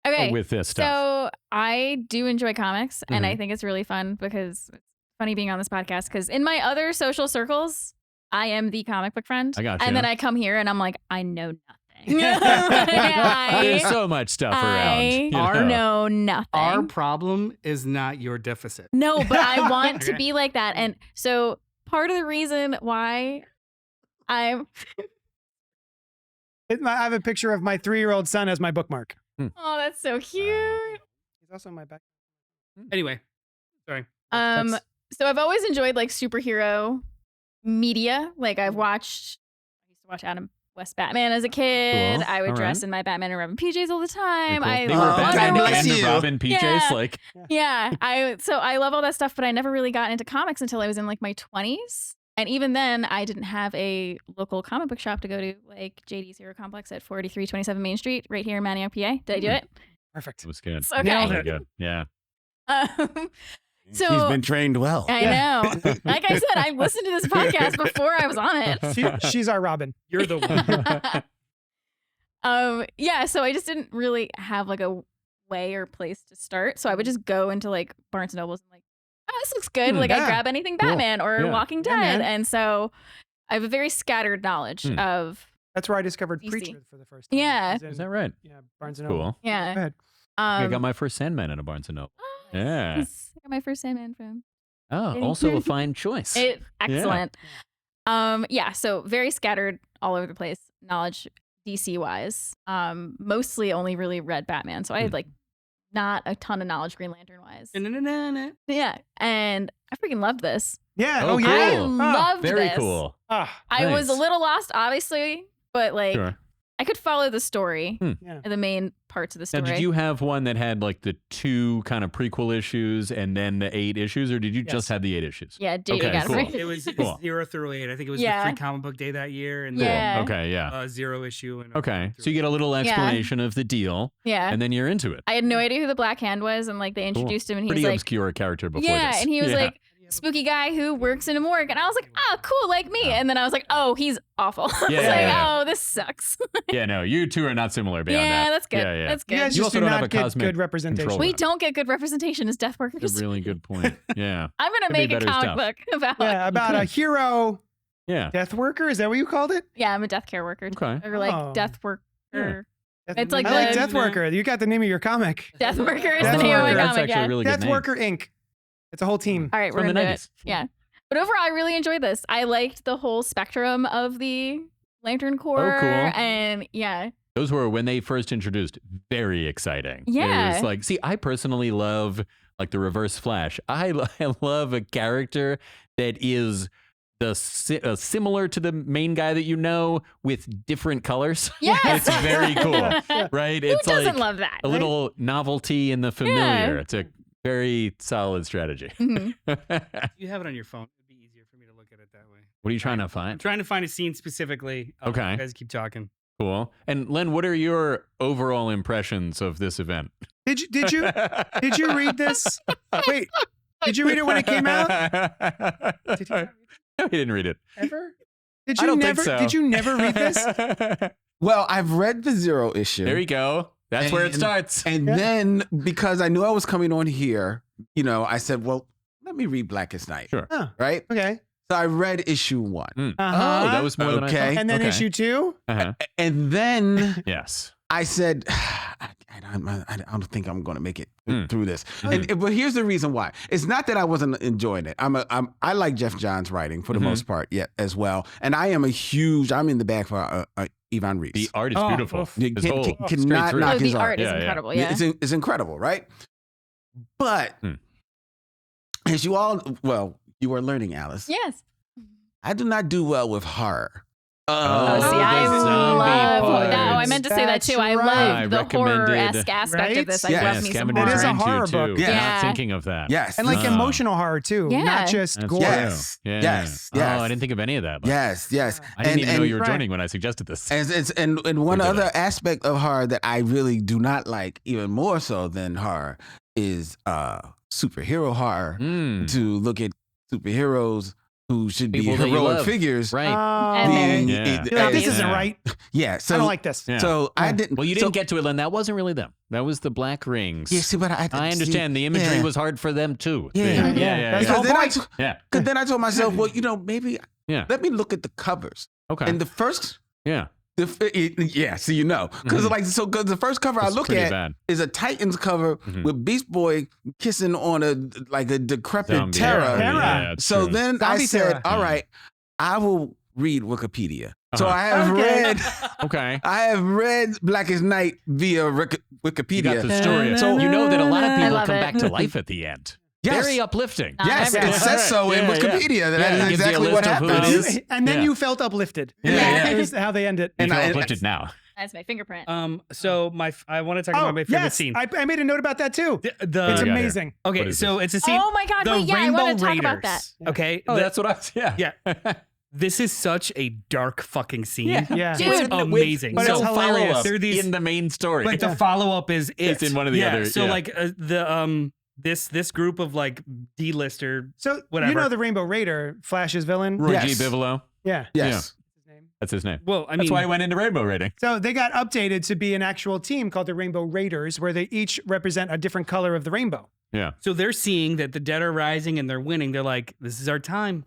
But Okay. with this stuff? So I do enjoy comics, and I Mhm. think it's really fun because it's funny being on this podcast. Because in my other social circles, I am the comic book friend, I gotcha. and then I come here and I'm like, I know nothing. There's I so much stuff around. you Our- know nothing. our problem is not your deficit. No, but I want to Okay. be like that, and so part of the reason why I'm I have a picture of my 3-year-old son as my bookmark. oh, that's so cute. He's also my back. Anyway, sorry. That's- So I've always enjoyed like superhero media. Like I used to watch Adam West Batman as a kid. Cool. I would All dress right. in my Batman and Robin PJs all the time. Very I cool. They were love Batman Wonder Woman. and Bless you. Robin PJs. Yeah. Like, Yeah, I love all that stuff, but I never really got into comics until I was in like my 20s. And even then, I didn't have a local comic book shop to go to, like JD's Hero Complex at 4327 Main Street, right here in Manioc, PA. Did I do it? Perfect. it was good. It's okay. Nailed Very it. good. Yeah. She's So been trained well. I know. Like I said, I listened to this podcast before I was on it. She's our Robin. You're the one. Yeah, so I just didn't really have like a way or place to start. So I would just go into like Barnes and Nobles and like, oh, this looks good. Like yeah. I grab anything Cool. Batman or Yeah. Walking Yeah, Dead. man. and so I have a very scattered knowledge of That's where I discovered DC. Preacher for the first time. Yeah. It was in- Is that right? Yeah, Barnes and Noble. Cool. Yeah. Go ahead. I got my first Sandman in a Barnes and Noble. Yeah. Nice. I got my first Sandman from Oh, also a fine choice. excellent. Yeah, so very scattered all over the place, knowledge DC wise. Mostly only really read Batman. So I had like not a ton of knowledge Green Lantern wise. Na-na-na-na. Yeah. And I freaking loved this. Yeah. Oh, Oh, cool. yeah. I loved Very this. cool. Ah, I was a Nice. little lost, obviously, but like Sure. I could follow the story, yeah. the main parts of the Now, story. did you have one that had like the 2 kind of prequel issues and then the 8 issues, or did you just Yes. have the 8 issues? Yeah, JD Okay, got cool. it right. It was Cool. 0 through 8. I think it was Yeah. the free comic book day that year, and Yeah. Okay, yeah. 0 issue. And Okay, so you get a little explanation of the deal, Yeah. and then you're into it. I had no idea who the Black Hand was, and like they Cool. introduced him, and he Pretty was like, obscure character before yeah, this. and he was Yeah. like, spooky guy who works in a morgue, and I was like, oh, cool, like me. And then I was like, oh, he's awful. I was Yeah, like, yeah. oh, this sucks. yeah, no, you two are not similar beyond yeah, that. that's good. Yeah, yeah. That's You good. guys You just also do don't have not a get cosmic good representation. control. We don't get good representation as death That's workers. a really good point. Yeah, I'm gonna Could be make a better comic stuff. book about. Yeah, about a hero yeah. death worker. Is that what you called it? Yeah, I'm a death care worker. Okay. Or like Oh. death worker. Yeah. It's like I like the- Death Worker. You got the name of your comic. Death worker is Death the name of my Worker. That's comic. actually Yeah. a really good Death name. Worker Inc. It's a whole team. All right, we're From the gonna do it. 90s. Yeah. But overall, I really enjoyed this. I liked the whole spectrum of the Lantern Corps. cool. And yeah. Those were, when they first introduced, very exciting. Yeah. It was like, see, I personally love like the Reverse Flash. I love a character that is similar to the main guy that you know with different colors. Yes. It's very cool, right? Who It's doesn't like love that? a little novelty in the familiar. It's a very solid strategy. Mhm. If you have it on your phone, it'd be easier for me to look at it that way. What are you trying to I'm find? trying to find a scene specifically. Okay. You guys keep talking. Cool. And Len, what are your overall impressions of this event? Did you read this? Wait, did you read it when it came out? Did you not read No, he didn't read it. it ever? Did I you don't never? think so. Did you never read this? Well, I've read the 0 issue. There you go. That's where it And- starts. And Yeah. then because I knew I was coming on here, I said, well, let me read Blackest Night. Sure. Oh, Right? okay. So I read issue 1. Mm. Uh-huh. Oh, that was more than I Okay. thought. And then Okay. issue 2. Uh-huh. And then Yes. I said, I don't think I'm going to make it Mm. through this. Mhm. But here's the reason why. It's not that I wasn't enjoying it. I like Jeff Johns' writing for the Mhm. most part, as well. And I'm in the bag for Ivan Reis. The art is Oh, beautiful. oof. You His whole cannot straight knock through. Oh, his the art is Yeah, yeah. incredible. Yeah. It's incredible, right? But Hmm. as you are learning, Alice. Yes. I do not do well with horror. Oh, see, the I zombie love. parts. No, I meant to say that too. I That's right. love the I recommended- horror-esque aspect Right? of this. I Yes. love me some Scavenger It is a Dream horror too. book. Yeah. Not Yeah. thinking of that. Yes. And like Oh. emotional horror too, Yeah. not just That's gore. Yes. true. Yeah. Yes. Oh, Yes. I didn't think of any of that. Len. Yes. I didn't even know you were right. joining when I suggested this. And one We did other it. aspect of horror that I really do not like, even more so than horror, is superhero horror. Mm. To look at superheroes who should be People that you heroic love. figures. Right. And being- they're- Yeah. You're like, this Yeah. isn't right. Yeah. So I don't like this. Yeah. So I didn't. Well, you didn't get to it, Len. That wasn't really them. That was the Black Rings. Yeah. See, but I understand the imagery yeah. was hard for them too. Yeah. Yeah. Yeah. Yeah. That's Yeah. the Because then, point. Yeah. cause then I told myself, well, maybe Yeah. let me look at the covers. Okay. And the first, Yeah. so because the first cover I It's look pretty at bad. is a Titans cover Mhm. with Beast Boy kissing on a decrepit Zombie. Terra. Terra. Yeah, it's So true. then I Zombie said, Terra. all right, I will read Wikipedia. So Uh-huh. I have Okay. read Okay. I have read Blackest Night via You got Wikipedia. the story. So- you know that a lot of I people love come it. back to life at the end. Yes. Very uplifting. Not Yes, everyone. it says so in Yeah, yeah. Wikipedia. Yeah, That it is gives you a exactly list what of who it happens. is. And then Yeah. you felt uplifted. Yeah. Is how they end it. You And feel I- uplifted now. That's my fingerprint. So I want to talk about my favorite yes, scene. I made a note about that too. The It's Oh, we got here. amazing. What okay, is so it's a scene. Oh my God, the wait, yeah, I Rainbow wanna talk Raiders. about that. Okay, Oh, the- that's what I was. Yeah. Yeah. This is such a dark fucking scene. Yeah. Dude. It's With- amazing. But so it's hilarious. follow-up They're these- in the main story. But the follow up is It's in one of the other- So yeah. like this group of like D-lister. So Whatever. you know the Rainbow Raider, Flash's villain. Roy Yes. G. Bivolo. Yeah. Yes. That's his name. Well, I mean, That's why he went into Rainbow Rating. So they got updated to be an actual team called the Rainbow Raiders, where they each represent a different color of the rainbow. Yeah. so they're seeing that the dead are rising and they're winning. They're like, this is our time.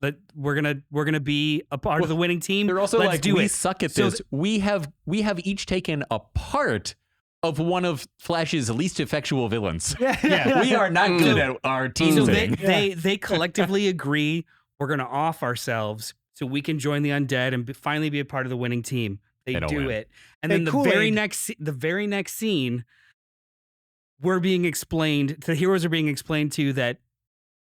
But we're gonna be a part of the winning team. They're also Let's like, do we it. suck at So this. We have each taken a part of one of Flash's least effectual villains. Yeah. We are not good at our team So thing. they collectively agree we're gonna off ourselves so we can join the undead and finally be a part of the winning team. They They don't do win. it, and Hey, then the very next scene, we're being explained. The heroes are being explained to that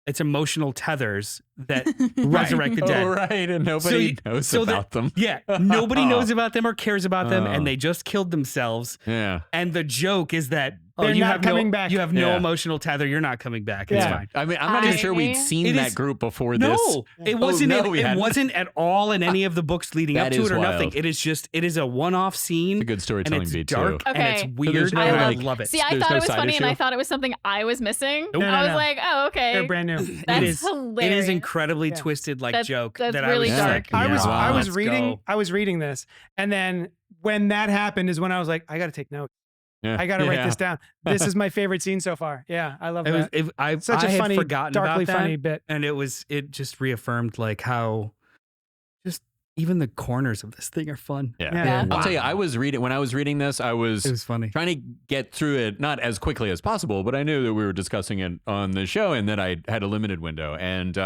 it's emotional tethers that resurrect the dead. Oh, right, and nobody knows about them. Yeah, nobody knows about them or cares about them, Oh. and they just killed themselves. Yeah. And the joke is that They're you not have coming no, back. You have no Yeah. emotional tether. You're not coming back. It's Yeah. fine. I mean, I'm not even sure we'd seen It that is- group before this. No, it wasn't. no, we it hadn't. wasn't at all in any of the books leading That up to is it or nothing. wild. It is a one-off scene. It's a good and storytelling it's beat dark too. and it's Okay. weird. no, and I like- love it. See, I There's thought no it was side funny, and issue? I thought it was something I was missing. No, no, I was no. like, oh, okay. They're brand new. That's it is. hilarious. It is incredibly Yeah. twisted, like That's- joke. that's that really I was dark. Like, I was yeah, I was let's reading go. I was reading this, and then when that happened is when I was like, I got to take notes. Yeah. I got to write Yeah. this down. This is my favorite scene so far. Yeah, I love It was. that. I Such a had funny, forgotten darkly about that, funny bit. and it just reaffirmed like how just even the corners of this thing are fun. Yeah. Yeah. I'll tell you, when I was reading this, I was It was funny. trying to get through it not as quickly as possible, but I knew that we were discussing it on the show and that I had a limited window. And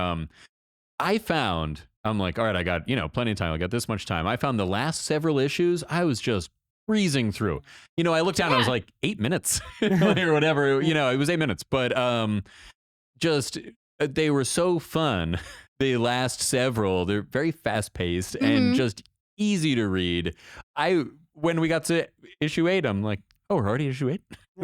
I found, I'm like, all right, I got, plenty of time. I got this much time. I found the last several issues, I was just breezing through. I looked down, and I was like, 8 minutes or whatever. It was 8 minutes. But they were so fun. The last several, they're very fast paced and just easy to read. When we got to issue 8, I'm like, oh, we're already issue 8?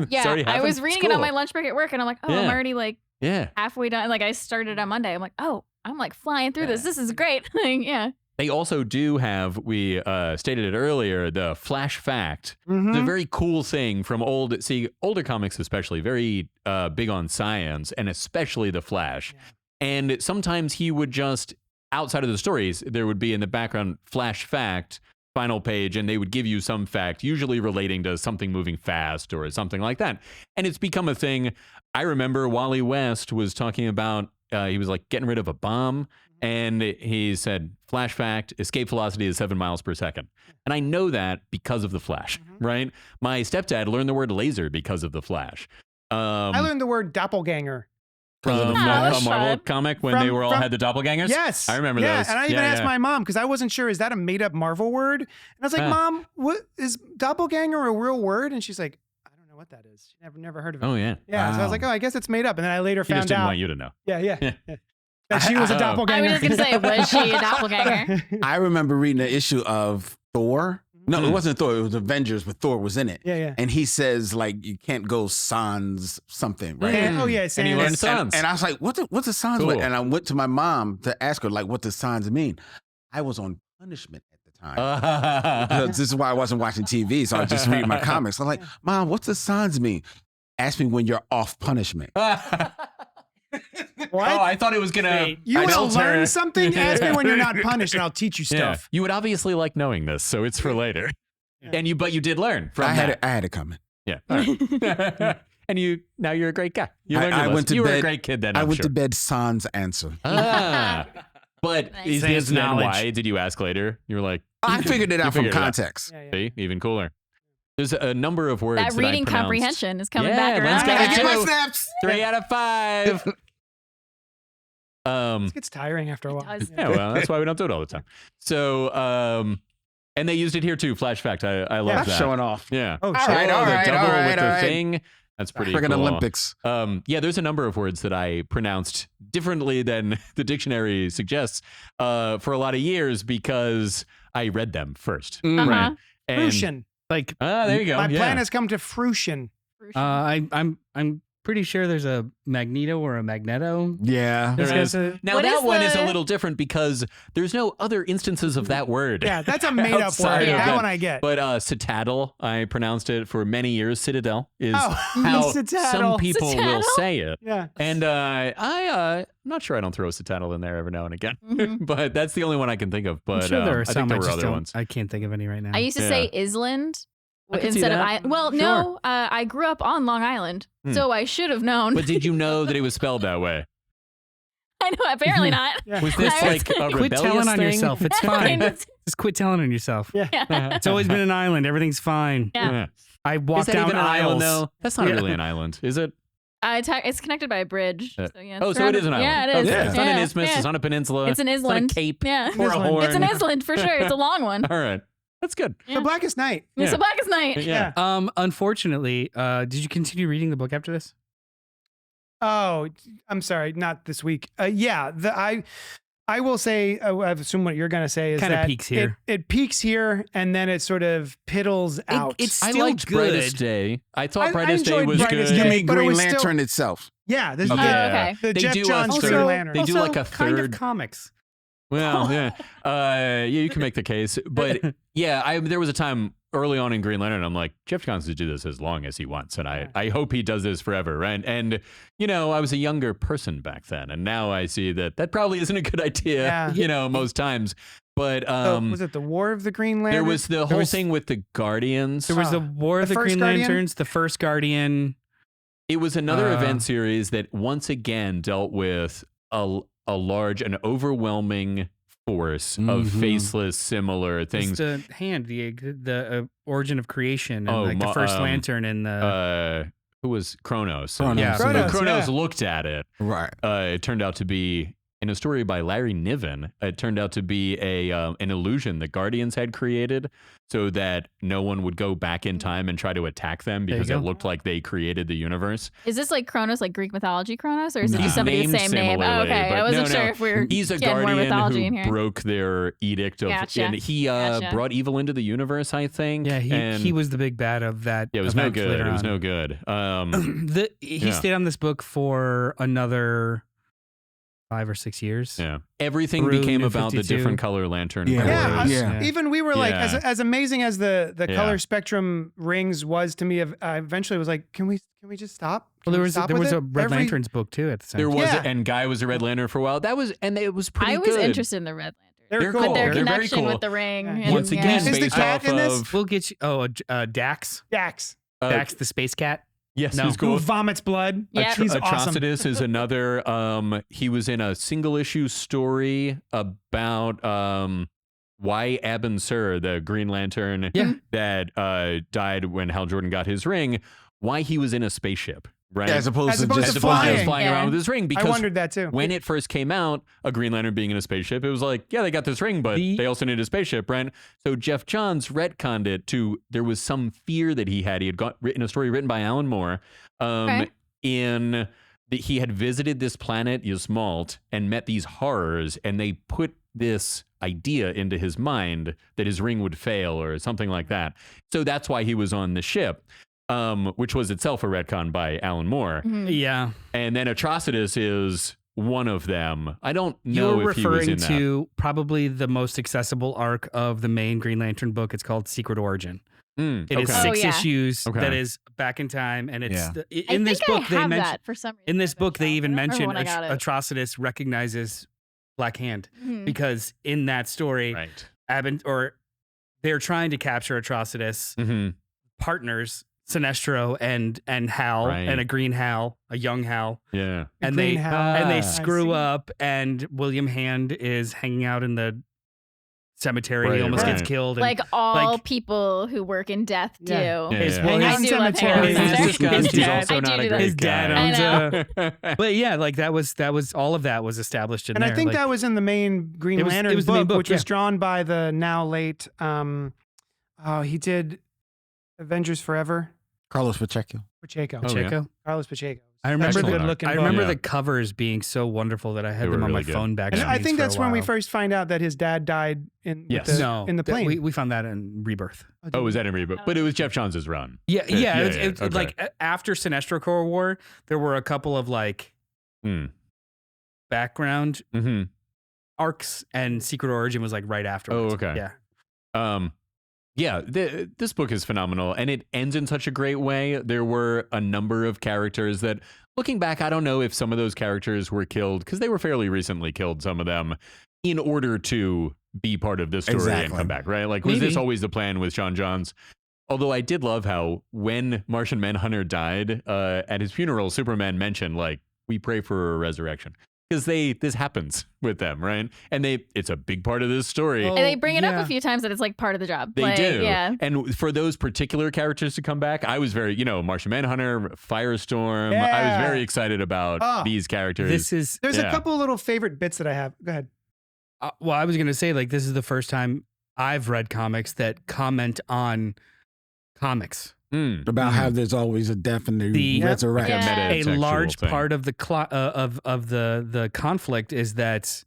Yeah, I was reading it on my lunch break at work, and I'm like, oh, I'm Yeah. already like Yeah. halfway done. Like I started on Monday. I'm like, oh, I'm like flying through this. This is great. Yeah. They also do have, we stated it earlier, the Flash Fact. Mhm. It's a very cool thing from older comics especially, very big on science, and especially the Flash. Yeah. And sometimes he would just, outside of the stories, there would be in the background Flash Fact, final page, and they would give you some fact, usually relating to something moving fast or something like that. And it's become a thing. I remember Wally West was talking about, he was like getting rid of a bomb, and he said, Flash Fact, escape velocity is 7 miles per second. And I know that because of the Flash, right? My stepdad learned the word laser because of the Flash. I learned the word doppelganger. From Oh, a that's Marvel fun. comic when From- they were all from- had the doppelgangers. Yes, I remember yeah, those. and I even Yeah, asked yeah. my mom because I wasn't sure, is that a made up Marvel word? And I was like, Huh. Mom, what is doppelganger a real word? And she's like, I don't know what that is. She never heard of it. Oh yeah. Yeah, so I was like, oh, I guess it's made up. And then I later He just found didn't out. want you to know. Yeah, yeah. Yeah. yeah. That she was a Oh. doppelganger. I was just gonna say, was she a doppelganger? I remember reading an issue of Thor. No, it wasn't Thor. It was Avengers, but Thor was in it. yeah, yeah. And he says like you can't go sans something, right? And- oh yeah, And he Sans. learned sans. And I was like, what's the sans? Cool. And I went to my mom to ask her like, what does sans mean? I was on punishment at the time. Because this is why I wasn't watching TV, so I just read my comics. I'm like, Mom, what's the sans mean? Ask me when you're off punishment. What? Oh, I thought it was gonna. You want to adult her. learn something? Ask me when you're not punished, and I'll teach you Yeah. stuff. You would obviously like knowing this, so it's for later. Yeah. But you did learn from I had that. it coming. Yeah. All right. And now you're a great guy. You learned your I went lesson. to You were a bed- great kid then. I I'm went sure. to bed sans answer. Ah. But Nice. is Sans this then knowledge. why? Did you ask later? You were like, I figured it You out from figured it out. context. Yeah, yeah. see, even cooler. There's a number of words That that reading I pronounced. comprehension is coming Yeah, back let's around. go. I get my Two. snaps. 3 out of 5. It gets tiring after a while. does. Yeah, well, that's why we don't do it all the time. So, and they used it here too. Flash fact. I love That's that. showing off. Yeah. Oh, All shit. right, all the right, double all right, with the all right. thing. That's pretty Friggin' cool. Olympics. Yeah, there's a number of words that I pronounced differently than the dictionary suggests for a lot of years because I read them first. Uh-huh. Right. And, Fruition. Like there you go. My yeah. plan has come to fruition. I'm pretty sure there's a Magneto or a Magneto. Yeah. There This is. guy's a- Now What that is one is a the- little different because there's no other instances of that word. yeah, that's a made up Outside word. of That that. one I get. But citadel, I pronounced it for many years. Citadel is Oh, how citadel. some people will Citadel? say it. Yeah. And I'm not sure I don't throw a citadel in there every now and again, Mhm. but that's the only one I can think of. But I'm sure there are I some. think there I were just other don't. ones. I can't think of any right now. I used to Yeah. say Island I can see instead of that. Well, Sure. no, I grew up on Long Island, so I should have known. But did you know that it was spelled that way? I know. Apparently not. Yeah. Was this I like a Quit rebellious telling on thing? yourself. It's fine. Just quit telling on yourself. Yeah. It's always been an island. Everything's fine. Yeah. I Is walked that down even an island, aisles. though? That's not Yeah. really an island, is it? It's connected by a bridge. Uh, So, yeah, Oh, it's so it is an surrounded- island. Yeah, it is. Okay. It's not an Yeah, isthmus. yeah. It's not a peninsula. It's an It's not island. a cape Yeah. or a Island. horn. It's an island for sure. It's a long one. All right. That's good. The Blackest Night. It's Yeah. the Blackest Night. Yeah. Unfortunately, did you continue reading the book after this? Oh, I'm sorry, not this week. Yeah, I will say, I assume what you're going to say is Kinda that peaks here. It peaks here, and then it sort of piddles out. It's I still liked good. Brightest Day. I thought I Brightest Day enjoyed was Brightest good. Day. You mean but it Green was still- Lantern itself? yeah, this Okay. is Oh, okay. the They Jeff do Johns also- Green Lantern. They do like a kind third. of comics. Well, yeah, yeah, you can make the case, but yeah, there was a time early on in Green Lantern, I'm like, Jeff Johns to do this as long as he wants, and I hope he does this forever, right? And you know, I was a younger person back then, and now I see that probably isn't a good idea, Yeah. you know, most times. But So, was it the War of the Green Lantern? there was the whole was- thing with the Guardians. There was the War of the the first Green Guardian? Lanterns, the first Guardian. It was another Uh, event series that once again dealt with an overwhelming force of Mhm. faceless, similar Things. things. The hand, the origin of creation, and Oh, like the Ma- first lantern, and the Who was Kronos? Kronos. Yeah. When Kronos, Kronos yeah. looked at it. Right. It turned out to be, in a story by Larry Niven, it turned out to be an illusion the Guardians had created so that no one would go back in time and try to attack them There you because it go. looked like they created the universe. Is this like Kronos, like Greek mythology Kronos, or is it No. just somebody with the Named same name? Oh, similarly, okay, but I wasn't no, sure no. if we were He's a getting more guardian mythology in who here. broke their edict of, Gotcha. and he Gotcha. brought evil into the universe, I think. yeah, and he was the big bad of that. yeah, it was no event good. later It was on. no good. He Yeah. stayed on this book for another 5 or 6 years. Yeah, everything Through became New about the 52. different color lantern. Yeah. Yeah, cores. Yeah. Even we were like, Yeah. as amazing as the Yeah. color spectrum rings was to me, I eventually was like, can we just stop? Well, there was a Red Lanterns book too at the same There time. was, Yeah. and Guy was a Red Lantern for a while. And it was pretty I was good. interested in the Red Lantern. They're cool. With their They're very connection cool. with the ring. Yeah. and- Once yeah. again, Is the based cat off in this? of We'll get you. Oh, Dax. Dax, Dax, the space cat. yes, No. he's who cool. vomits blood. Yeah. He's awesome. Atrocitus is another. He was in a single issue story about why Abin Sur, the Green Lantern Yeah. that died when Hal Jordan got his ring, why he was in a spaceship, right? As opposed As to opposed just to just flying Yeah. around with his ring. I Because wondered that too. when it first came out, a Green Lantern being in a spaceship, it was like, yeah, they got this ring, but The- they also need a spaceship, right? So Jeff Johns retconned it to, there was some fear that he had. He had written a story written by Alan Moore Okay. in that he had visited this planet, Yasmalt, and met these horrors, and they put this idea into his mind that his ring would fail or something like that. So that's why he was on the ship, which was itself a retcon by Alan Moore. Mhm. Yeah, And then Atrocitus is one of them. I don't know you're if he was referring in that. to probably the most accessible arc of the main Green Lantern book. It's called Secret Origin. It is Oh, 6 yeah. issues Okay. that is back in time, and it's Yeah. in this book I they have mention that for some reason. in this book they even mention when I got it. Atrocitus recognizes Black Hand Mhm. because in that story, Right. they're trying to capture Atrocitus. Mm-hmm. Partners Sinestro and Hal Right. and a green Hal, a young Hal, Yeah. and Green they Hal. and they I screw see. up, and William Hand is hanging out in the cemetery. Right, he almost gets right. killed. And Like all like- people who work in death do. Yeah. Yeah, His- yeah. well, Hang his- out in I do love cemeteries. Hannah His- Montana. his He's dad- also I not do a do great that. his dad guy. owns but yeah, like that was all of that was established in And there. I think like, that was in the main Green It was- Lantern it was the book, main book, which was yeah. drawn by the now late. He did Avengers Forever. Carlos Pacheco. Pacheco. Oh, yeah. Pacheco. Carlos Pacheco. I remember Such a the- good looking I book. remember Yeah. the covers being so wonderful that I had They them were on my really good. phone back. And in I the think for a that's when we while. first find out that his dad died in Yes. with the, no in the that- plane. We found that in Rebirth. Oh, was that in Reboot? But it was Jeff Johns' run. Yeah, Yeah, yeah. yeah, It's okay. like after Sinestro Corps War, there were a couple of like Mm. background Mm-hmm. arcs, and Secret Origin was like right afterwards. Oh, okay. Yeah. Yeah, this book is phenomenal, and it ends in such a great way. There were a number of characters that, looking back, I don't know if some of those characters were killed, because they were fairly recently killed, some of them, in order to be part of this story and Exactly. come back, right? Like, was this Maybe. always the plan with Sean Johns? Although I did love how when Martian Manhunter died, at his funeral, Superman mentioned, like, we pray for a resurrection. because this happens with them, right? And it's a big part of this story. Oh, And they bring it up yeah. a few times that it's like part of the job. They Like, do. Yeah. And for those particular characters to come back, I was very, Martian Manhunter, Firestorm. I Yeah. was very excited about Oh. these characters. This is There's a Yeah. couple of little favorite bits that I have. Go ahead. well, I was gonna say like this is the first time I've read comics that comment on comics. Mm. About how there's always a death and The- the resurrection. Like a Yeah. meta A textual large thing. part of the of the conflict is that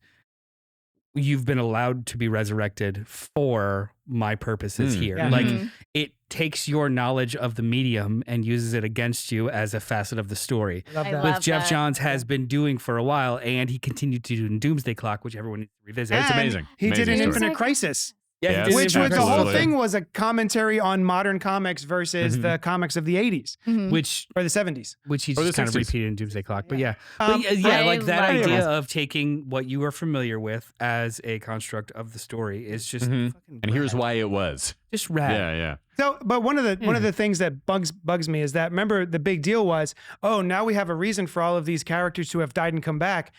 you've been allowed to be resurrected for my purposes Mm. here. Yeah. Like Mhm. it takes your knowledge of the medium and uses it against you as a facet of the story. Love I that. love Which Jeff that. Johns has been doing for a while, and he continued to do in Doomsday Clock, which everyone needs to revisit. It's And amazing. He did Amazing an story. Infinite Like- Crisis, Yeah, he Yes. did which Infinite was the Crisis. whole Absolutely. thing was a commentary on modern comics versus Mhm. the comics of the 80s Mhm. which or the 70s. he Or the just kind of 60s. repeated in Doomsday Clock. But yeah, Um, but yeah, I like that love idea it. of taking what you are familiar with as a construct of the story is just Mhm. fucking And here's rad. why it was. Just rad. Yeah, yeah. So, but one of the things that bugs me is that remember the big deal was, oh, now we have a reason for all of these characters who have died and come back.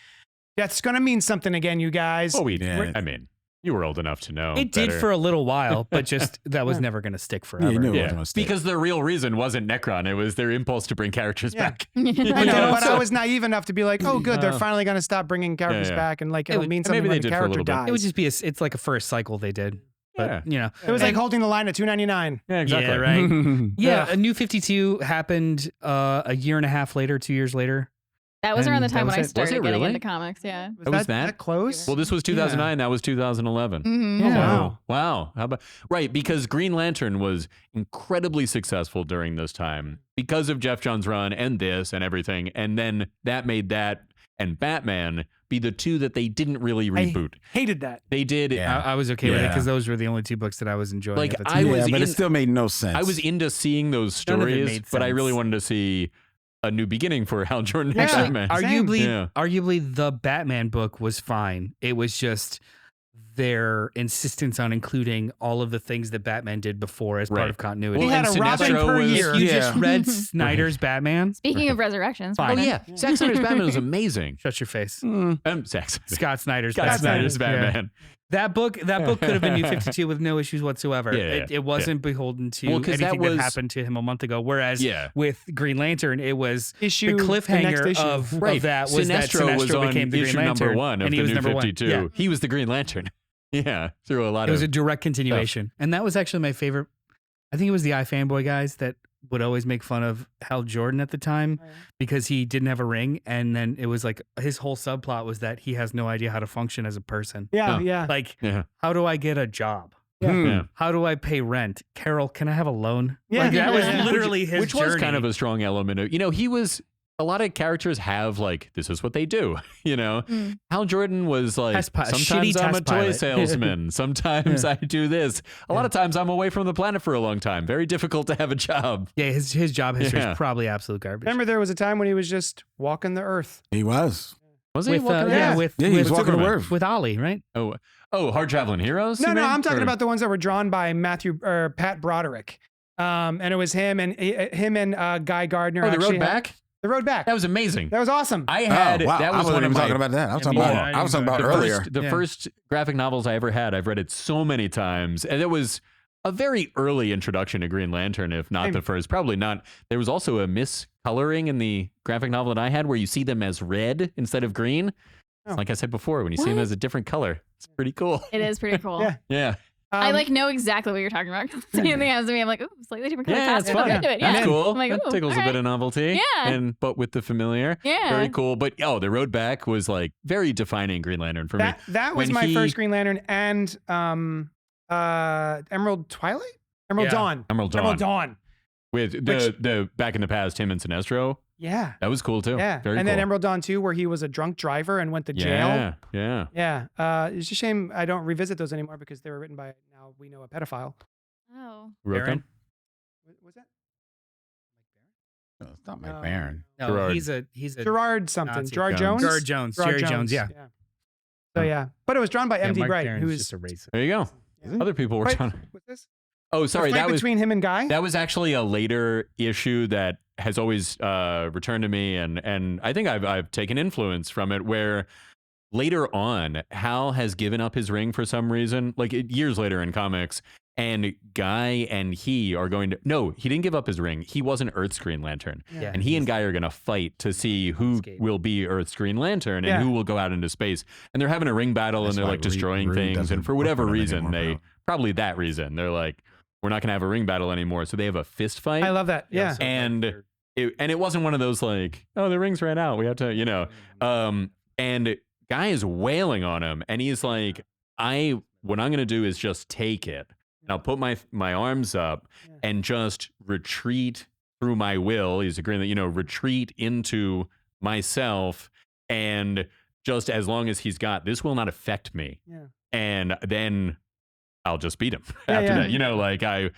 That's gonna mean something again, you guys. Oh, Yeah. I mean, you were old enough to know. It did better. for a little while, but just that was Yeah. never going to stick Yeah, forever. you knew it wasn't Yeah, gonna stick. because the real reason wasn't Necron. It was their impulse to bring characters Yeah. back. But, You then- know, but I so- was naive enough to be like, oh, good, they're Uh, finally gonna stop bringing characters yeah. back, and like It it'll would- mean and something maybe when they the did for a character little bit. dies. It would just be it's like a first cycle they did. But Yeah. you know. It was like And- holding the line at $2.99. Yeah, exactly. Yeah, right. Yeah, Ugh. a New 52 happened a year and a half later, 2 years later. That was around the And time that when I was it. Was started it getting really? into comics. Yeah. Was that? close? Well, this was 2009. That was 2011. Mhm. Oh, Yeah. wow. Wow. How about right? Because Green Lantern was incredibly successful during this time because of Jeff Johns' run and this and everything. And then that made that and Batman be the two that they didn't really reboot. Hated that. They did. Yeah. I was okay with it Yeah. because those were the only two books that I was enjoying. Like, at the I time. was yeah, but in- it still made no sense. I was into seeing those None of it stories, made but I really sense. wanted to see a new beginning for Hal Jordan Yeah. and Actually, Batman. arguably, Yeah. arguably, the Batman book was fine. It was just their insistence on including all of the things that Batman did before as part Right. of continuity. He had and a Robin Sinestro per was- year. If you Yeah. just read Snyder's Batman, Speaking of resurrections, Fine. Oh Brandon, yeah, Zack Snyder's Batman was amazing. shut your face. Zack Snyder. Scott Snyder's Scott Batman. Snyder's Yeah. Batman. That book could have been New 52 with no issues whatsoever. Yeah, It wasn't beholden to Well, 'cause that anything that, was- happened to him a month ago. Whereas Yeah. with Green Lantern, it was Issue the next cliffhanger issue. of Right. that was that Sinestro was on became the issue Green Lantern, number one of and the he was New number 52. one. Yeah. He was the Green Lantern. Yeah, through a lot It of. was a direct continuation, and that was actually my favorite. I think it was the iFanboy guys that would always make fun of Hal Jordan at the time because he didn't have a ring, and then it was like his whole subplot was that he has no idea how to function as a person. Yeah, Oh. yeah. Like, yeah. how do I get a job? Yeah. Yeah. How do I pay rent? Carol, can I have a loan? Yeah. Like, that was Yeah. literally his Which was journey. kind of a strong element of, he was, a lot of characters have like, this is what they do, Mm. Hal Jordan was like, Test pi- sometimes shitty I'm a test toy pilot. salesman. Sometimes I do this. A lot of times I'm away from the planet for a long time. Very difficult to have a job. Yeah, his job history Yeah. is probably absolute garbage. Remember, there was a time when he was just walking the earth. He was. Was he with walking yeah, around? with Yeah, he was with, walking the Superman. word. with Ollie, right? Oh, Hard Traveling Heroes? No, you no, mean? I'm talking Or- about the ones that were drawn by Pat Broderick. And it was him and Guy Gardner. Oh, The actually Road had- Back? The Road Back. That was amazing. That was awesome. I had, oh, wow. that I was wasn't one of even my, talking about that. I was talking Yeah, about. yeah, I was talking yeah. about The earlier. the Yeah. first graphic novels I ever had. I've read it so many times. And it was a very early introduction to Green Lantern, if not Same. the first. Probably not. There was also a miscoloring in the graphic novel that I had where you see them as red instead of green. Oh. Like I said before, when you see them What? as a different color, it's pretty cool. it is pretty cool. Yeah. Yeah. I Um, like know exactly what you're talking about. Same thing happens to me. I'm like, ooh, slightly different color Yeah, it's costume. I'm fun. into it. That's Yeah. cool. I'm like, that ooh, tickles a all bit right. of novelty. Yeah. But with the familiar. Yeah. Very cool. But the Road Back was like very defining Green Lantern for me. that was when my he- first Green Lantern and Emerald Twilight? Emerald Yeah. Dawn. Emerald Dawn. Emerald Dawn. With the back in the past, him and Sinestro. Yeah. That was cool too. Yeah. Very and cool. then Emerald Dawn 2, where he was a drunk driver and went to jail. Yeah. Yeah. Yeah. It's a shame I don't revisit those anymore because they were written by, now we know, a pedophile. Oh. Who wrote Baron? them? Was that? No, it's not No. Mike Barron. No, Gerard. he's a Gerard something. Nazi. Gerard Jones. Jones? Gerard Jones. Gerard Jerry Jones. Yeah. So yeah. But it was drawn by Yeah, MD Mike Bright, Barron's who's just a racist. There you go. Yeah. Other people were Right. trying. What's this? Oh, sorry. The fight That was between him and Guy. actually a later issue that has always returned to me, and I think I've taken influence from it. Where later on, Hal has given up his ring for some reason, like years later in comics, and Guy and he are going to. No, he didn't give up his ring. He wasn't Earth's Green Lantern, Yeah. and he and Guy are going to fight to see who Escape. will be Earth's Green Lantern and Yeah. who will go out into space. And they're having a ring battle, That's and they're why like destroying Ring things, doesn't and for work whatever on them reason, anymore, they bro. probably that reason they're like, we're not going to have a ring battle anymore. So they have a fist fight. I love that. Yeah. so And they're- It wasn't one of those like, oh, the rings ran out. We have to, and Guy is wailing on him, and he's like, what I'm gonna do is just take it. And I'll put my arms up Yeah. and just retreat through my will. He's agreeing that, retreat into myself, and just as long as he's got this will not affect me. Yeah. And then I'll just beat him Yeah, after yeah. that.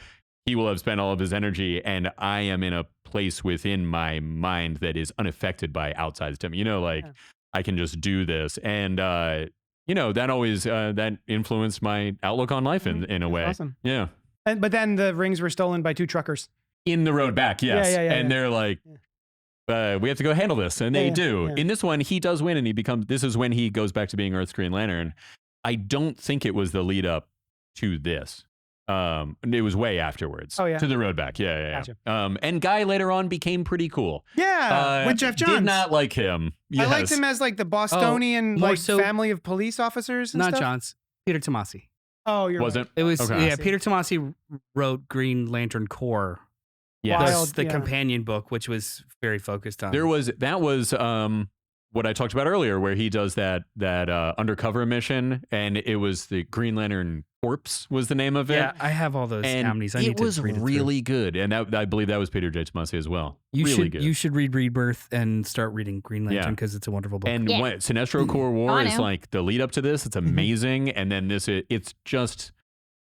He will have spent all of his energy, and I am in a place within my mind that is unaffected by outside stimuli. Yeah. I can just do this. And, that always, that influenced my outlook on life in a That's way. Awesome. Yeah. But then the rings were stolen by 2 truckers. In the road back, yes. Yeah, And they're like, we have to go handle this. And they Yeah, do. yeah. In this one, he does win, and this is when he goes back to being Earth's Green Lantern. I don't think it was the lead up to this. It was way afterwards. Oh, yeah. To the road back. Yeah. Gotcha. And Guy later on became pretty cool. Yeah. With Jeff Johns. Did not like him. I liked Yes. him as like the Bostonian more like so- family of police officers and not stuff. Johns. Peter Tomasi. Oh, you're Was right. it? It was Okay. yeah. Peter Tomasi wrote Green Lantern Corps, Yes. Wild. the yeah. companion book, which was very focused on. That was what I talked about earlier, where he does that undercover mission, and it was the Green Lantern Corpse was the name of it. Yeah, I have all those And amnies. I need it was to read it through. really good, and I believe that was Peter J. Tomasi as well. Really good. You should read Rebirth and start reading Green Yeah. Lantern because it's a wonderful book. And Yeah. what Sinestro Corps War I is know. like the lead up to this. It's amazing, and then it's just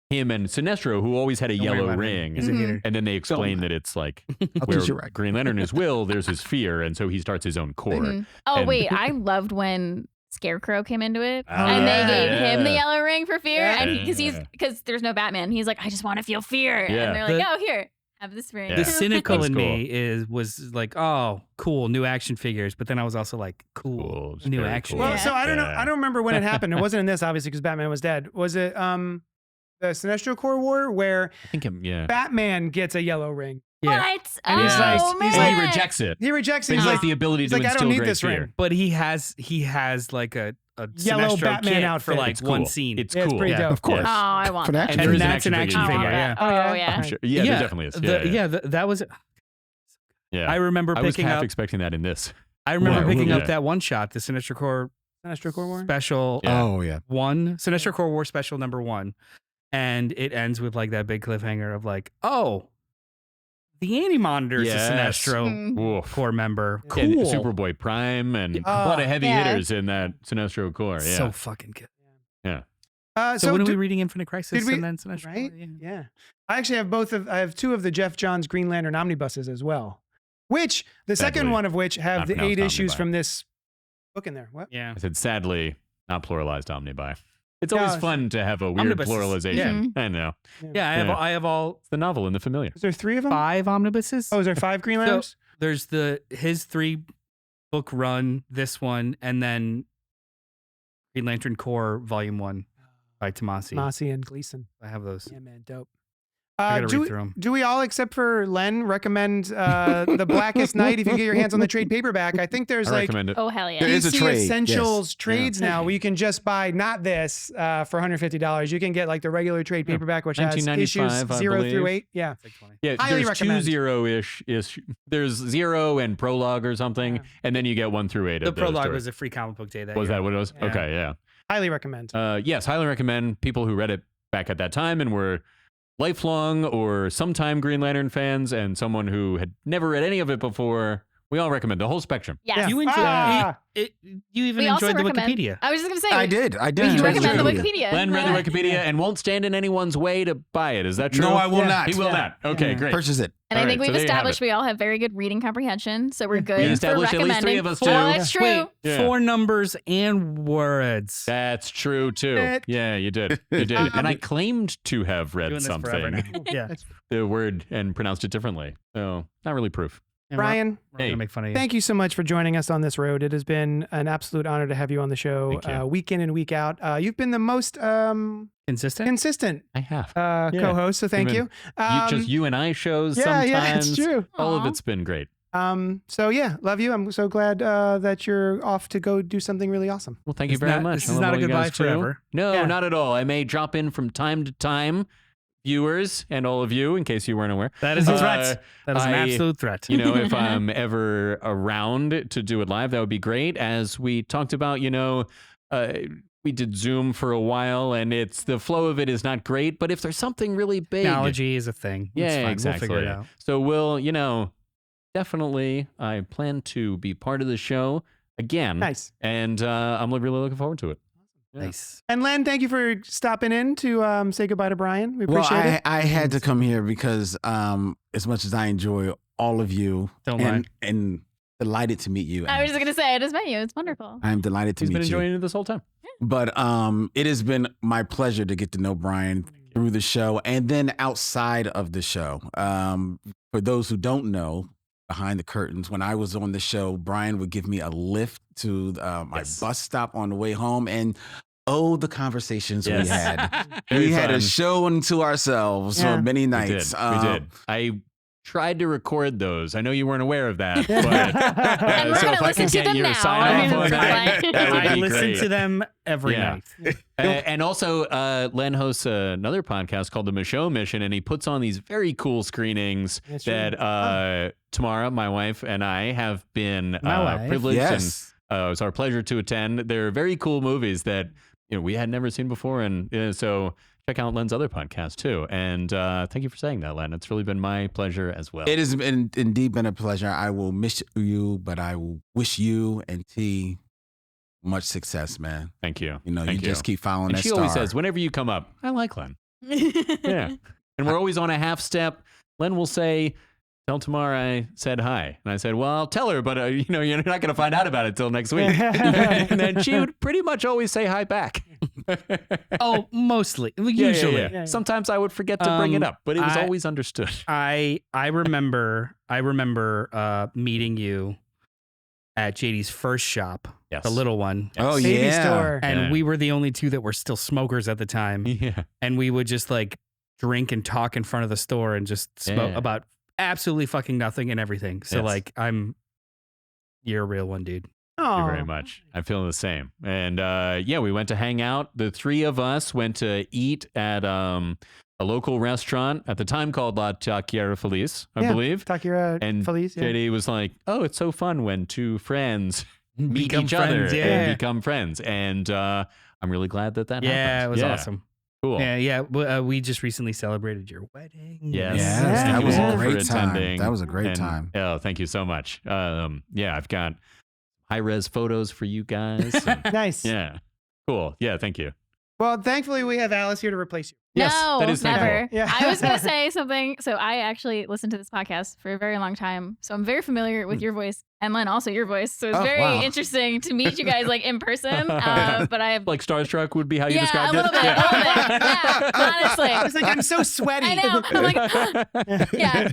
him and Sinestro, who always had a Don't worry yellow about him. ring. He's a Mhm. hater. And then they explain Don't. that it's like I'll where teach you right. Green Lantern is will, there's his fear, and so he starts his own corps. Mhm. Oh And- wait, I loved when Scarecrow came into it, Oh, and yeah. they gave him the yellow ring for fear, Yeah. and because there's no Batman, he's like, I just want to feel fear, Yeah. and they're like, The- oh here, have this ring. Yeah. The cynical That's in cool. me was like, oh, cool, new action figures. But then I was also like, cool, Cool, it's new very action. cool. Well, Yeah. so I don't know. Yeah. I don't remember when it happened. It wasn't in this, obviously, because Batman was dead. Was it the Sinestro Corps War where I think yeah. Batman gets a yellow ring? Yeah. What? And he's oh, like- man. he's And like- he rejects it. He rejects it. But he He's has like, the ability he's to like, I don't instill need great this ring. fear. But he has like a Yellow Sinestro Batman kit outfit. for like It's one cool. scene. It's Yeah, it's cool. pretty Yeah. dope. Of course. Oh, I want For an that. action And figure. that's an action I want figure. Yeah. that. Oh yeah. I'm sure. Yeah, there definitely is. That was. Yeah. I remember I was picking half up. expecting that in this. I remember Yeah. picking Yeah. up that one shot, the Sinestro Corps Sinestro Corps War. special Yeah. Oh yeah. Sinestro Corps War special #1, and it ends with like that big cliffhanger of like, oh, the Anti-Monitor's Yes. a Sinestro Mm. Oof. Corps member. Yeah. Cool. And Superboy Prime and a Oh, lot of heavy yeah. hitters in that Sinestro Corps. Yeah. So fucking good. yeah. So, when are do- we reading Infinite Crisis did we- and then Sinestro? right? Corps? Yeah. Yeah. I actually have I have 2 of the Jeff Johns Green Lantern omnibuses as well. Which the second Sadly, one of which have not the 8 pronounced issues omnibi. from this book in there. What? Yeah. I said sadly, not pluralized omnibi. It's No, always it's- fun to have a weird Omnibuses. pluralization. I know. Yeah, I have all It's the novel and the familiar. Is there 3 of them? 5 omnibuses. Oh, is there 5 Green Lanterns? There's his 3 book run, this one, and then Green Lantern Corps Volume 1 by Tomasi. Mossy and Gleason. I have those. Yeah, man, dope. I gotta do, read through them. do we all, except for Len, recommend The Blackest Night if you get your hands on the trade paperback? I think there's I like recommend it. Oh hell yeah. There is a DC trade, Essentials yes. trades now where you can just buy not this for $150. You can get like the regular trade Yeah. paperback, which has issues 1995, I 0 through believe. 8. Yeah. It's like 20. Yeah, highly there's recommend. 2 0-ish. There's 0 and prologue or something, Yeah. and then you get 1 through 8. The of those prologue stories. was a free comic book day. Was year. that what it was? Yeah. Okay, yeah. Highly recommend. Yes, highly recommend. People who read it back at that time and were lifelong or sometime Green Lantern fans, and someone who had never read any of it before. We all recommend the whole spectrum. Yes. Yeah. You enjoyed Ah! you even We also enjoyed the recommend- Wikipedia. I was just gonna say. I did. I did. We enjoy recommend the Wikipedia. Wikipedia. Len read the Yeah. Wikipedia and won't stand in anyone's way to buy it. Is that true? No, I will Yeah. not. He will Yeah. not. Okay, Yeah. great. Purchase it. And I All think right, so we've there you have established it. we all have very good reading comprehension, so we're good We for established at least recommending. 3 of us do. Well, that's true. Wait, Yeah. 4 numbers and words. That's true too. It- Yeah, you did. You did. And I claimed to have read Doing this forever something, now. Yeah. the word, and pronounced it differently. So not really proof. And Brian, we're gonna make fun of you. thank you so much for joining us on this road. It has been an absolute honor to have you on the show Thank you. week in and week out. You've been the most Consistent. consistent I have. co-host, so thank you. Just you and I shows yeah, sometimes. yeah, it's true. All of Aw. it's been great. So yeah, love you. I'm so glad that you're off to go do something really awesome. Well, thank you It's very not- much. this I is love not a all you goodbye guys too. forever. No, Yeah. not at all. I may drop in from time to time, viewers and all of you, in case you weren't aware. That is a Uh, threat. That is an I- absolute threat. You know, if I'm ever around to do it live, that would be great. As we talked about, we did Zoom for a while, and the flow of it is not great. But if there's something really big, Technology is a thing. It's yeah, fine. exactly. We'll figure it out. So we'll, definitely, I plan to be part of the show again, Nice. and I'm really looking forward to it. Yeah. Nice. And Len, thank you for stopping in to say goodbye to Brian. We Well, appreciate it. I had to come here because as much as I enjoy all of you, Don't mind. and delighted to meet you. I was just gonna say I just met you. It's wonderful. I'm delighted to He's meet been you. enjoying it this whole time. But it has been my pleasure to get to know Brian through the show and then outside of the show. For those who don't know, behind the curtains, when I was on the show, Brian would give me a lift to my Yes. bus stop on the way home, and the conversations Yes. we had. Very We had a fun. show unto ourselves Yeah. for many We nights. did. We did. I tried to record those. I know you weren't aware of that, Yeah. but And we're so gonna if I listen could to get them you to now. sign I off mean, on that, like- that would I be listen great. to them every Yeah. night. And also, Len hosts another podcast called The Michaud Mission, and he puts on these very cool screenings That's true. that Tamara, my wife, and I have been My wife. privileged Yes. and it's our pleasure to attend. They're very cool movies that we had never seen before, and so check out Len's other podcast too. And thank you for saying that, Len. It's really been my pleasure as well. It has indeed been a pleasure. I will miss you, but I will wish you and T much success, man. Thank you. You Thank you just keep following And that she star. always says, whenever you come up, I like Len. Yeah. And we're always on a half step. Len will say, tell Tamara I said hi. And I said, well, I'll tell her, but you're not going to find out about it till next week. And then she would pretty much always say hi back. Oh, mostly. Yeah, yeah, Usually. yeah. Yeah. Sometimes I would forget to bring it up, but it was I- always understood. I remember meeting you at JD's first shop, Yes. the little one. Oh, Baby yeah. store. And Yeah. we were the only two that were still smokers at the time. Yeah. And we would just like drink and talk in front of the store and just smoke Yeah. about absolutely fucking nothing and everything. So Yes. like you're a real one, dude. Thank you Aw. very much. I feel the same. And we went to hang out. The three of us went to eat at a local restaurant at the time called La Taquiera Feliz, I Yeah. believe. Takira And Feliz. Yeah. JD was like, "Oh, it's so fun when two friends meet Become each friends, other yeah. and become friends." And I'm really glad that happened. Yeah, it was awesome. Cool. Yeah. We just recently celebrated your wedding. Yes. Yes, Yeah. that was Thank you a all for great time. attending. That was a great And, time. Oh, thank you so much. I've got high res photos for you guys. and- Nice. yeah. Cool. Yeah. Thank you. Well, thankfully we have Alice here to replace you. Yes, no, that is never. thankful. Yeah. I was gonna say something. So I actually listened to this podcast for a very long time. So I'm very familiar with your voice and Len, also your voice. So it's Oh, very wow. interesting to meet you guys like in person. But I have Like starstruck would be how you yeah, described a little it. bit. A little bit. Yeah, honestly. I was like, I'm so sweaty. I know. I'm like, yeah.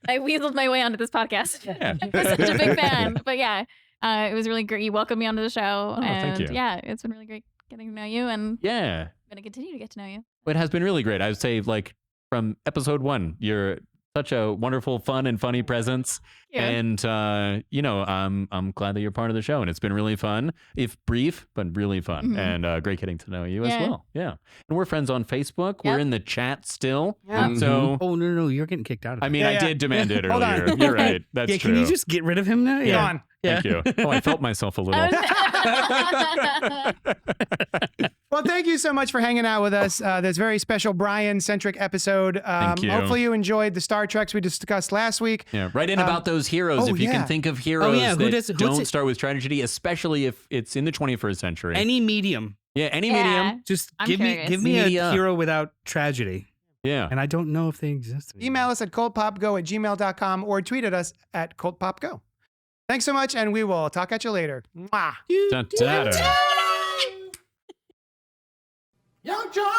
I weaseled my way onto this podcast. Yeah. I'm such a big fan. But yeah, it was really great. You welcomed me onto the show. Oh, and thank you. yeah, it's been really great getting to know you, and Yeah. I'm going to continue to get to know you. It has been really great. I would say, like, from episode 1, you're such a wonderful, fun, and funny presence. Yeah. And, I'm glad that you're part of the show. And it's been really fun, if brief, but really fun. Mhm. And great getting to know you as Yeah. well. Yeah. And we're friends on Facebook. We're Yep. in the chat still. Yeah. So, Oh no, you're getting kicked out of it. I mean, Yeah, I yeah. did demand it Hold on. earlier. You're right. That's yeah, true. can you just get rid of him now? Go Yeah. on. Thank you. Oh, I felt myself a little. Well, thank you so much for hanging out with us. This very special Brian-centric episode. Thank you. Hopefully you enjoyed the Star Treks we discussed last week. Yeah, write in about those heroes oh, if you yeah. can think of heroes yeah, who that does- who's don't it- start with tragedy, especially if it's in the 21st century. Any medium. yeah, any Yeah. medium. Just I'm give curious. me Media. a hero without tragedy. Yeah. And I don't know if they exist. Email us at cultpopgo@gmail.com or tweet at us at cultpopgo. Thanks so much, and we will talk at you later. Mwah. Da-da-da. Young John